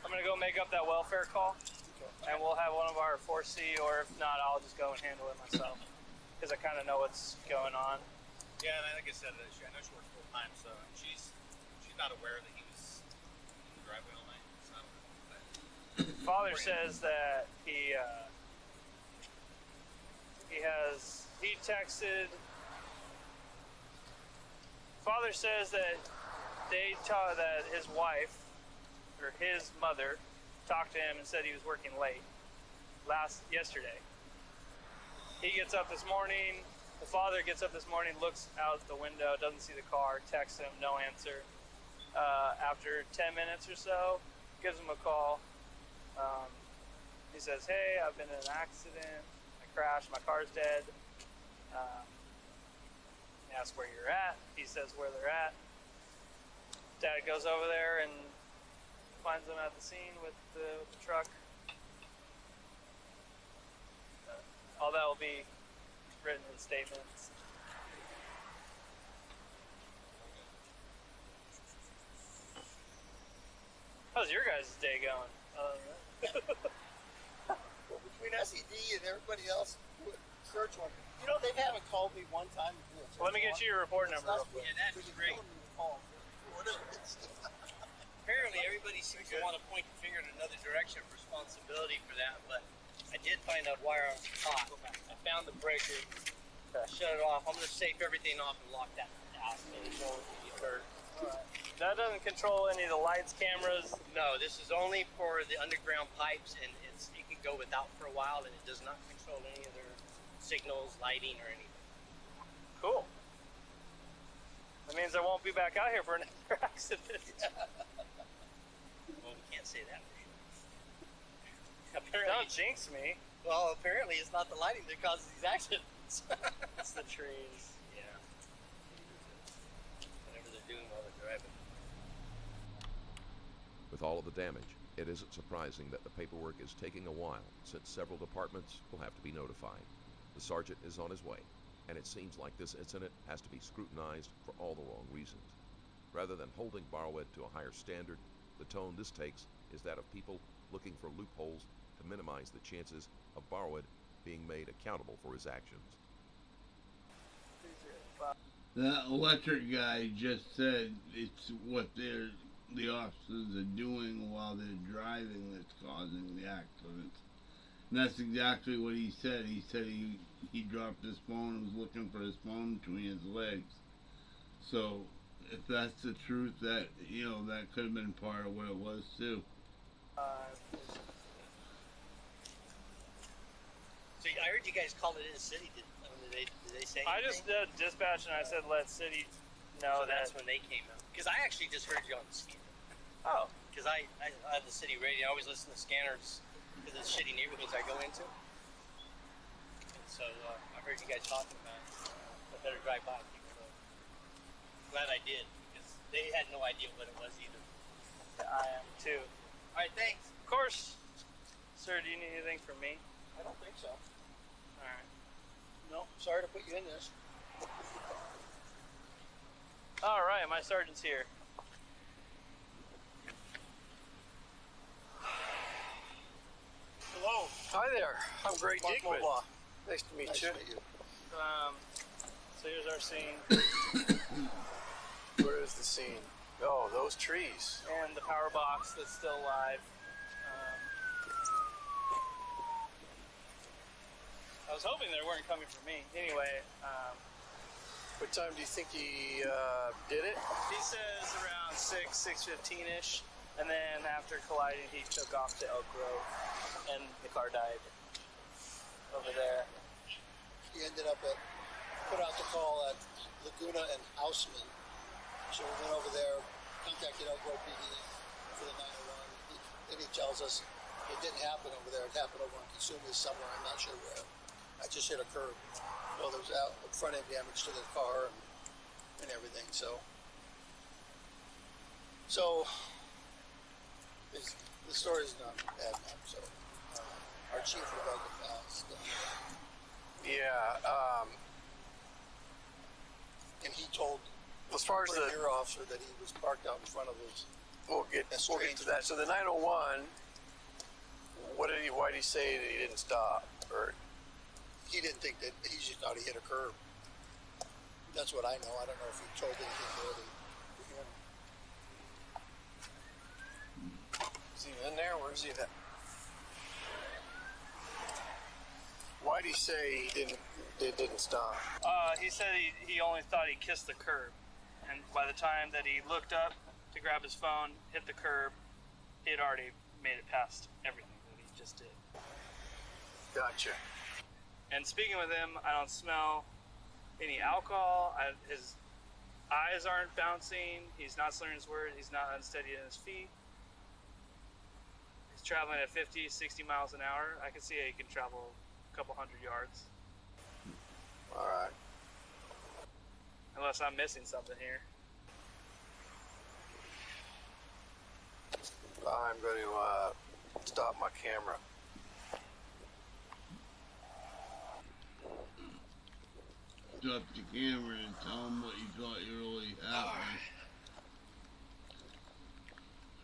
I'm going to go make up that welfare call, and we'll have one of our 4C, or if not, I'll just go and handle it myself, because I kind of know what's going on. Yeah, and like I said, I know she works full time, so she's not aware that he was in the driveway all night. So, Father says that he texted. Father says that that his wife, or his mother, talked to him and said he was working late yesterday. He gets up this morning, the father gets up this morning, looks out the window, doesn't see the car, texts him, no answer. After 10 minutes or so, gives him a call. He says, "Hey, I've been in an accident, I crashed, my car's dead." He asks where you're at, he says where they're at. Dad goes over there and finds them at the scene with the truck. All that will be written in statements. How's your guys' day going? Well, between SED and everybody else, search one. You know, they haven't called me one time to do it. Let me get you your report number real quick. yeah, that's great. Apparently everybody seems to want to point the finger in another direction of responsibility for that, but I did find out why I was caught. I found the breaker, shut it off. I'm going to safe everything off and lock that out so no one can get hurt. That doesn't control any of the lights, cameras. No, this is only for the underground pipes, and it can go without for a while, and it does not control any of their signals, lighting, or anything. Cool. That means I won't be back out here for another accident. Well, we can't say that for sure. Don't jinx me. Well, apparently it's not the lighting that causes these accidents. It's the trees. Yeah. Whatever they're doing while they're driving. With all of the damage, it isn't surprising that the paperwork is taking a while, since several departments will have to be notified. The sergeant is on his way, and it seems like this incident has to be scrutinized for all the wrong reasons. Rather than holding Barawed to a higher standard, the tone this takes is that of people looking for loopholes to minimize the chances of Barawed being made accountable for his actions. That electric guy just said it's what the officers are doing while they're driving that's causing the accidents. And that's exactly what he said. He said he dropped his phone and was looking for his phone between his legs. So if that's the truth, that that could have been part of what it was too. So I heard you guys called it in the city. Did they say anything? I just did dispatch and I said let city know So that. that's when they came out. Because I actually just heard you on the scanner. Oh, Because I have the city radio. I always listen to scanners because of the shitty neighborhoods I go into. And so I heard you guys talking about it. I better drive by people. So glad I did because they had no idea what it was either. I am too. All right, thanks. Of course. Sir, do you need anything from me? I don't think so. All right. No, sorry to put you in this. All right, my sergeant's here. Hello. Hi there. I'm Greg Mark Diekman. Moblaw. Nice to meet Nice you. to meet you. So here's our scene Where is the scene? Oh, those trees. and the power box that's still alive. I was hoping they weren't coming for me. Anyway, What time do you think he did it? he says around 6:15ish, and then after colliding, he took off to Elk Grove, and the car died over there. He ended up put out the call at Laguna and Houseman. So we went over there, contacted Elk Grove PD for the 901. And he tells us it didn't happen over there. It happened over on Consumers somewhere. I'm not sure where. I just hit a curb. Well, there was front end damage to the car and everything. So the story's not bad enough. So our chief would like to pass. Yeah. And he told As far as the, your officer that he was parked out in front of his. we'll get to that. So the 901. Why did he say that he didn't stop? Or He didn't think that, he just thought he hit a curb. That's what I know. I don't know if he told anything more than is he in there? Where is he at? Why did he say it didn't stop? He said he only thought he kissed the curb, and by the time that he looked up to grab his phone, hit the curb, he had already made it past everything that he just did. Gotcha. And speaking with him, I don't smell any alcohol. His eyes aren't bouncing. He's not slurring his words. He's not unsteady in his feet. He's traveling at 50, 60 miles an hour. I can see he can travel a couple hundred yards. All right. Unless I'm missing something here. I'm going to stop my camera. Stop the camera and tell them what you thought you really happened.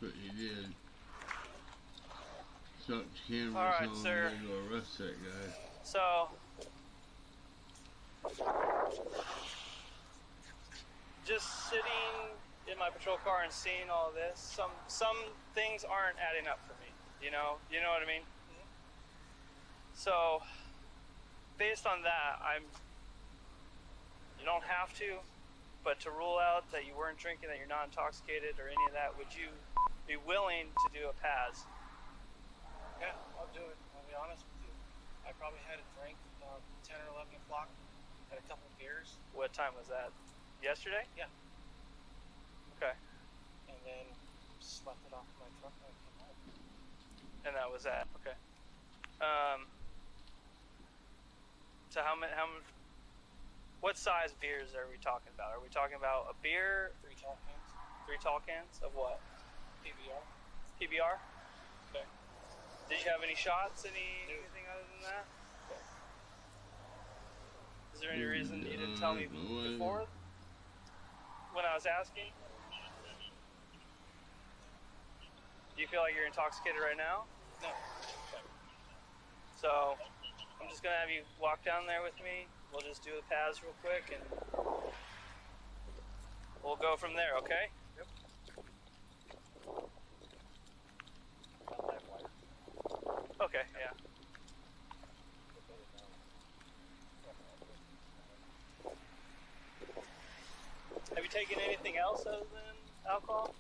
That's what you did. Stop the camera All right, and tell sir. them to arrest that guy. So, just sitting in my patrol car and seeing all this, some things aren't adding up for me. You know what I mean? So, based on that, you don't have to, but to rule out that you weren't drinking, that you're not intoxicated or any of that, would you be willing to do a PAS? Yeah, I'll do it. I'll be honest with you. I probably had a drink 10 or 11 o'clock. Had a couple of beers. What time was that? Yesterday? Yeah. Okay. And then slept it off in my truck when I came home. And that was that. Okay. So what size beers are we talking about? Are we talking about a beer? 3 tall cans. 3 tall cans of what? PBR. PBR? Okay. Did you have any shots? Anything other than that? Okay. Is there any reason you didn't tell me before when I was asking? Do you feel like you're intoxicated right now? No. Okay. So I'm just gonna have you walk down there with me. We'll just do the paths real quick and we'll go from there, okay? Yep. Okay, yeah. Have you taken anything else other than alcohol?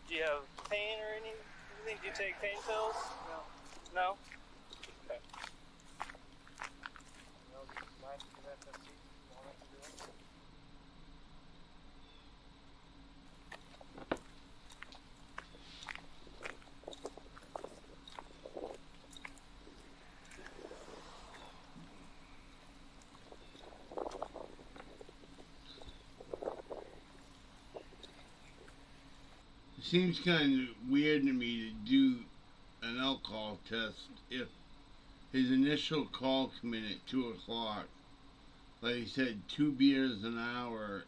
Do you have pain or anything? Do you take pain pills? No. No? Okay. No, nice to that seat. Want us to do it? It seems kind of weird to me to do an alcohol test if his initial call come in at 2 o'clock. Like he said, 2 beers an hour.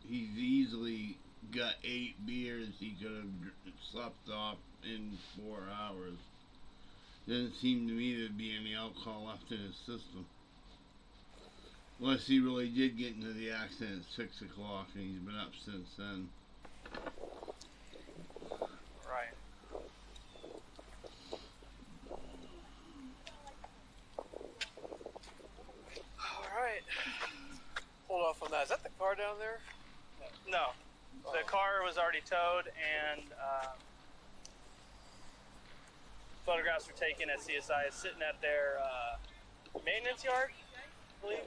He's easily got 8 beers he could have slept off in 4 hours. Doesn't seem to me to be any alcohol left in his system. Unless he really did get into the accident at 6 o'clock and he's been up since then. Right. Alright. Hold off on that. Is that the car down there? No. The car was already towed and photographs were taken at CSI. It's sitting at their maintenance yard, I believe.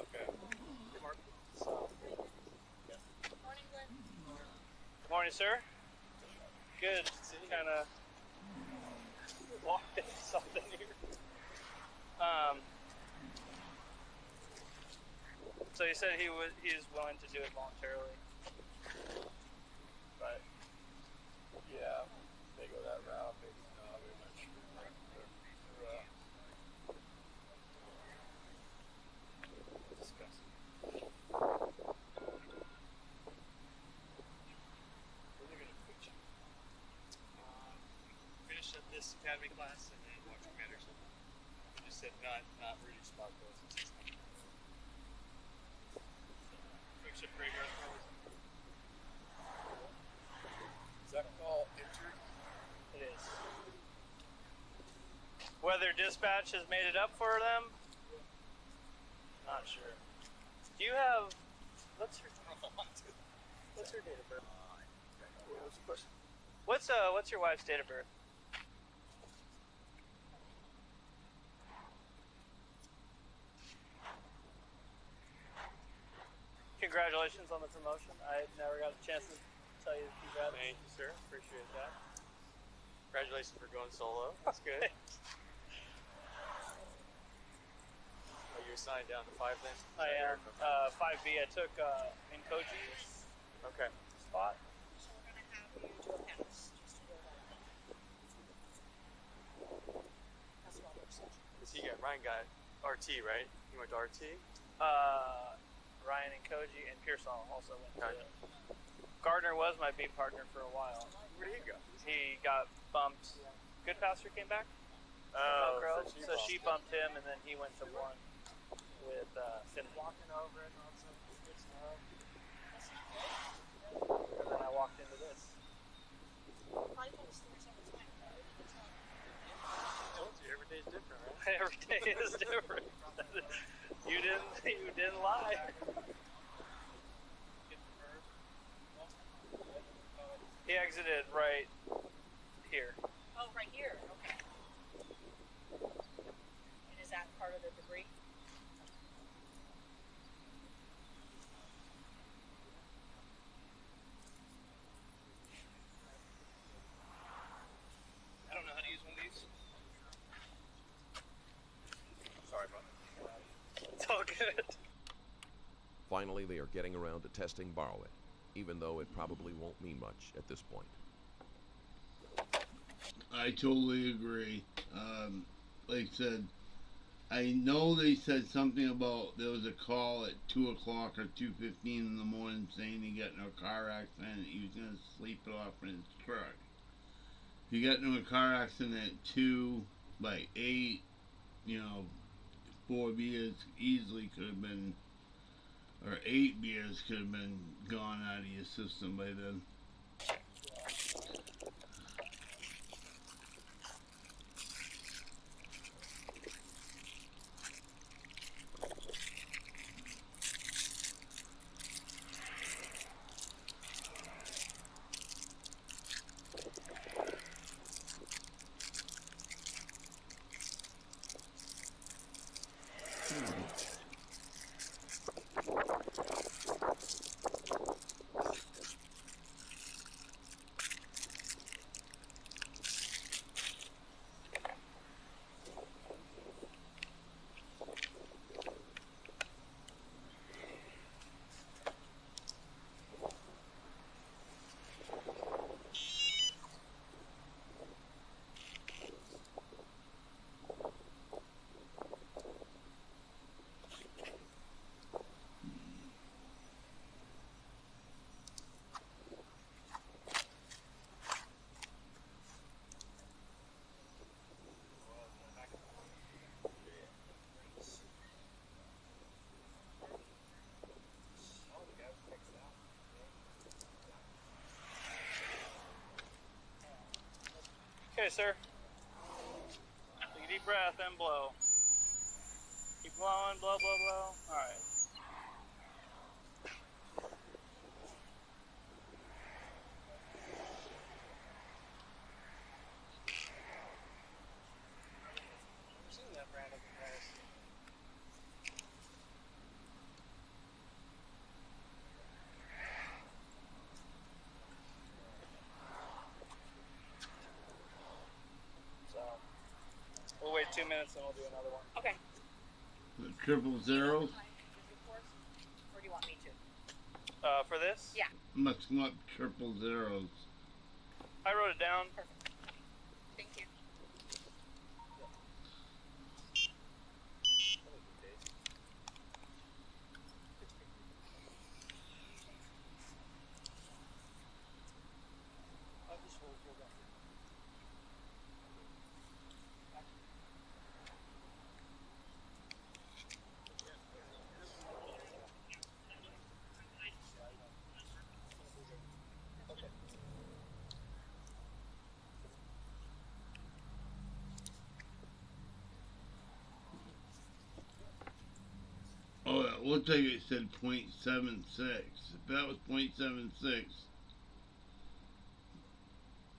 Okay. Morning, Glen. Good morning, sir. Good. Kind of walked into something here. So he said he's willing to do it voluntarily. But Yeah. They go that route. Maybe not. We're not sure. Discuss it. When are they gonna put you? Finish up this academy class and then watch Henderson. He just said not really smart goals. Fix up great reservoirs. Is that call entered? it is. Whether dispatch has made it up for them, not sure. Do you have what's her date of birth? What's your wife's date of birth? Congratulations on the promotion. I never got a chance to tell you congrats. Thank you, sir. Appreciate that. Congratulations for going solo. That's good. Are you assigned down to 5 then? I am 5B. I took Nkoji's Okay. spot. So we're gonna have you do a pass, just to go that way. That's what we're saying. Ryan got RT, right? He went to RT? Ryan Nkoji and Pearsall also went to it. Gardner was my beat partner for a while. Where did he go? He got bumped. Good Pastor came back. Oh, So she bumped him, and then he went to one with Finn. Walking over it on some good stuff. And then I walked into this. Probably put the stairs on the time. I told you, every day's different, right? Every day is different. You didn't lie. He exited right here. Oh, right here. Okay. And is that part of the debris? Good. Finally, they are getting around to testing Barawed, even though it probably won't mean much at this point. I totally agree. Like I said, I know they said something about there was a call at 2 o'clock or 2:15 in the morning saying he got in a car accident. He was going to sleep it off in his truck. If you got into a car accident at 2 by 8, you know, 4 beers easily could have been, or 8 beers could have been gone out of your system by then. Okay, sir. Take a deep breath and blow. Keep blowing, blow, blow, blow. All right. I've seen that brand of guys. So we'll wait 2 minutes and we'll do another one. Okay. The 000 Or do you want me to? For this? Yeah. must come up 000. I wrote it down. Perfect. Thank you. Oh, it looked like it said .76. If that was .76,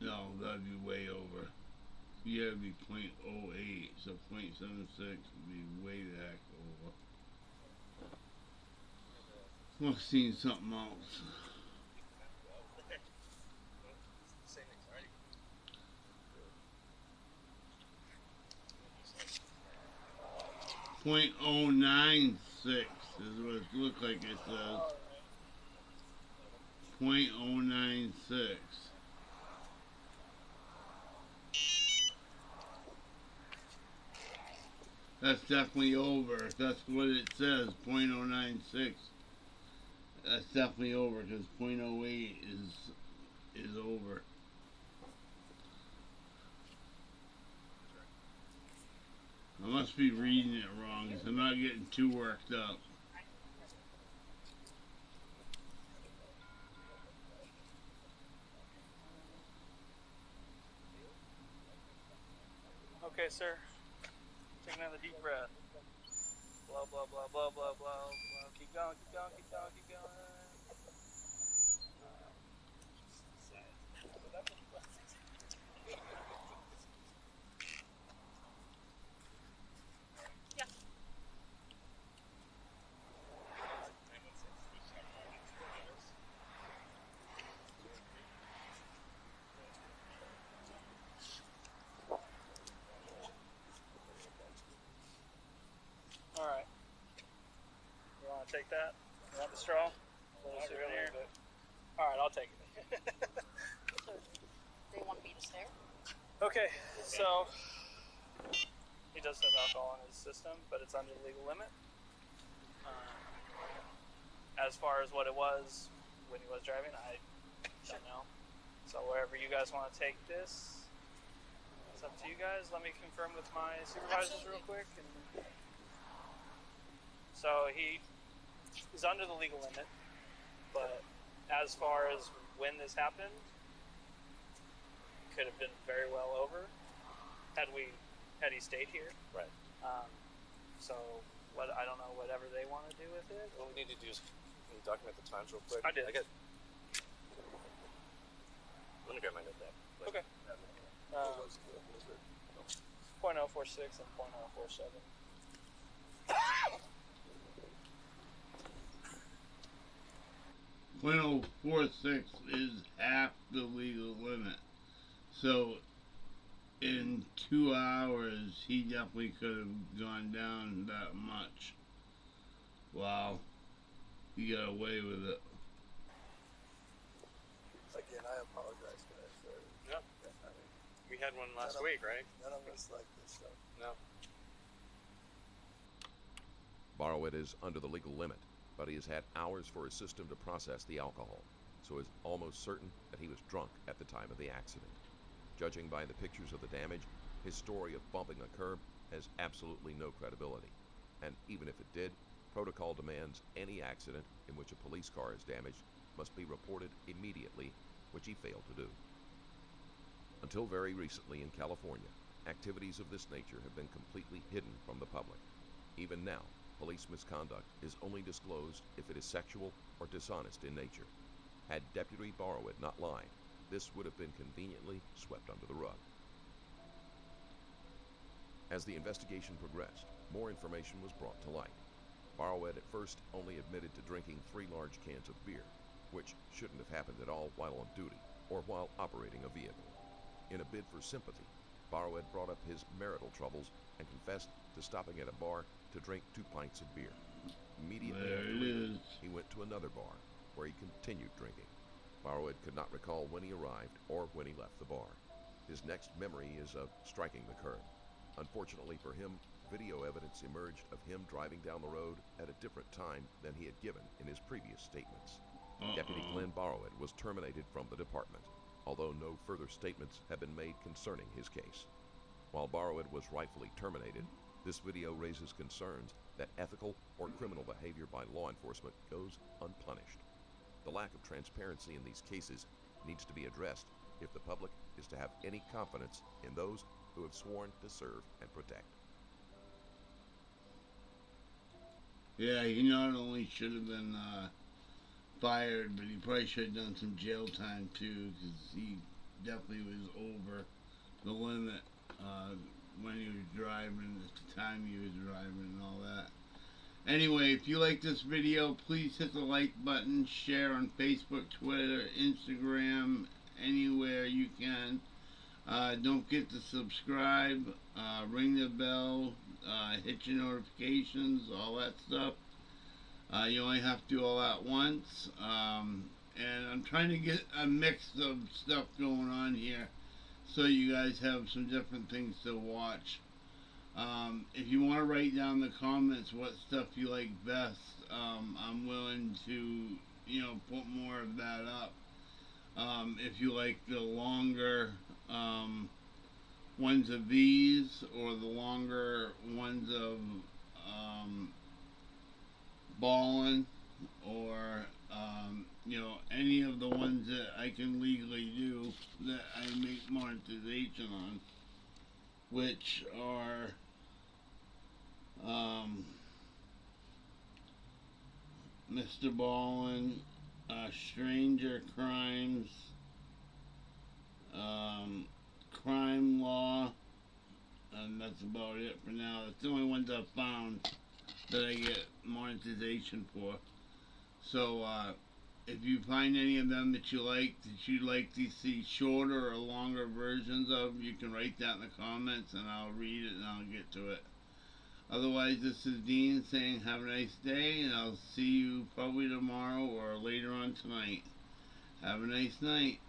no, that'd be way over. You gotta be .08, so .76 would be way the heck over. Must have seen something else. .096 is what it looked like it says. .096. That's definitely over. If that's what it says, .096. That's definitely over because .08 is over. I must be reading it wrong because I'm not getting too worked up. Okay, sir. Take another deep breath. Blow, blow, blow, blow, blow, blow, blow. Keep going, keep going, keep going, keep going. Yeah. All right. want to take that? You want the straw? Little souvenir? All right, I'll take it. So, they want me to stare? Okay, so he does have alcohol in his system, but it's under the legal limit. As far as what it was when he was driving, I don't know. So wherever you guys want to take this, it's up to you guys. Let me confirm with my supervisors real quick. So he's under the legal limit, but as far as when this happened, could have been very well over had he stayed here. Right. So what I don't know whatever they want to do with it. What we need to do is document the times real quick. I did. Let me grab my notepad. Okay. 0.046 and 0.047. .046 is half the legal limit. So in 2 hours, he definitely could have gone down that much. Wow. He got away with it. Again, I apologize for that, sir. Yep. We had one last week, right? None of us like this stuff. No. Barawed is under the legal limit, but he has had hours for his system to process the alcohol, so is almost certain that he was drunk at the time of the accident. Judging by the pictures of the damage, his story of bumping a curb has absolutely no credibility, and even if it did, protocol demands any accident in which a police car is damaged must be reported immediately, which he failed to do. Until very recently in California, activities of this nature have been completely hidden from the public. Even now, police misconduct is only disclosed if it is sexual or dishonest in nature. Had Deputy Barawed not lied, this would have been conveniently swept under the rug. As the investigation progressed, more information was brought to light. Barawed at first only admitted to drinking 3 large cans of beer, which shouldn't have happened at all while on duty or while operating a vehicle. In a bid for sympathy, Barawed brought up his marital troubles and confessed to stopping at a bar to drink 2 pints of beer. Immediately There after it leaving, is. he went to another bar, where he continued drinking. Barawed could not recall when he arrived or when he left the bar. His next memory is of striking the curb. Unfortunately for him, video evidence emerged of him driving down the road at a different time than he had given in his previous statements. Deputy Glen Barawed was terminated from the department, although no further statements have been made concerning his case. While Barawed was rightfully terminated, this video raises concerns that ethical or criminal behavior by law enforcement goes unpunished. The lack of transparency in these cases needs to be addressed if the public is to have any confidence in those who have sworn to serve and protect. Yeah, he not only should have been fired, but he probably should have done some jail time too, because he definitely was over the limit when he was driving, at the time he was driving and all that. Anyway, if you like this video, please hit the like button, share on Facebook, Twitter, Instagram, anywhere you can. Don't forget to subscribe, ring the bell, hit your notifications, all that stuff. You only have to do all that once. And I'm trying to get a mix of stuff going on here so you guys have some different things to watch. If you want to write down in the comments what stuff you like best, I'm willing to, put more of that up. If you like the longer ones of these, or the longer ones of balling, or any of the ones that I can legally do that I make monetization on, which are Mr. Ballin, Stranger Crimes, Crime Law, and that's about it for now. That's the only ones I've found that I get monetization for. So if you find any of them that you'd like to see shorter or longer versions of, you can write that in the comments and I'll read it and I'll get to it. Otherwise, this is Dean saying have a nice day, and I'll see you probably tomorrow or later on tonight. Have a nice night.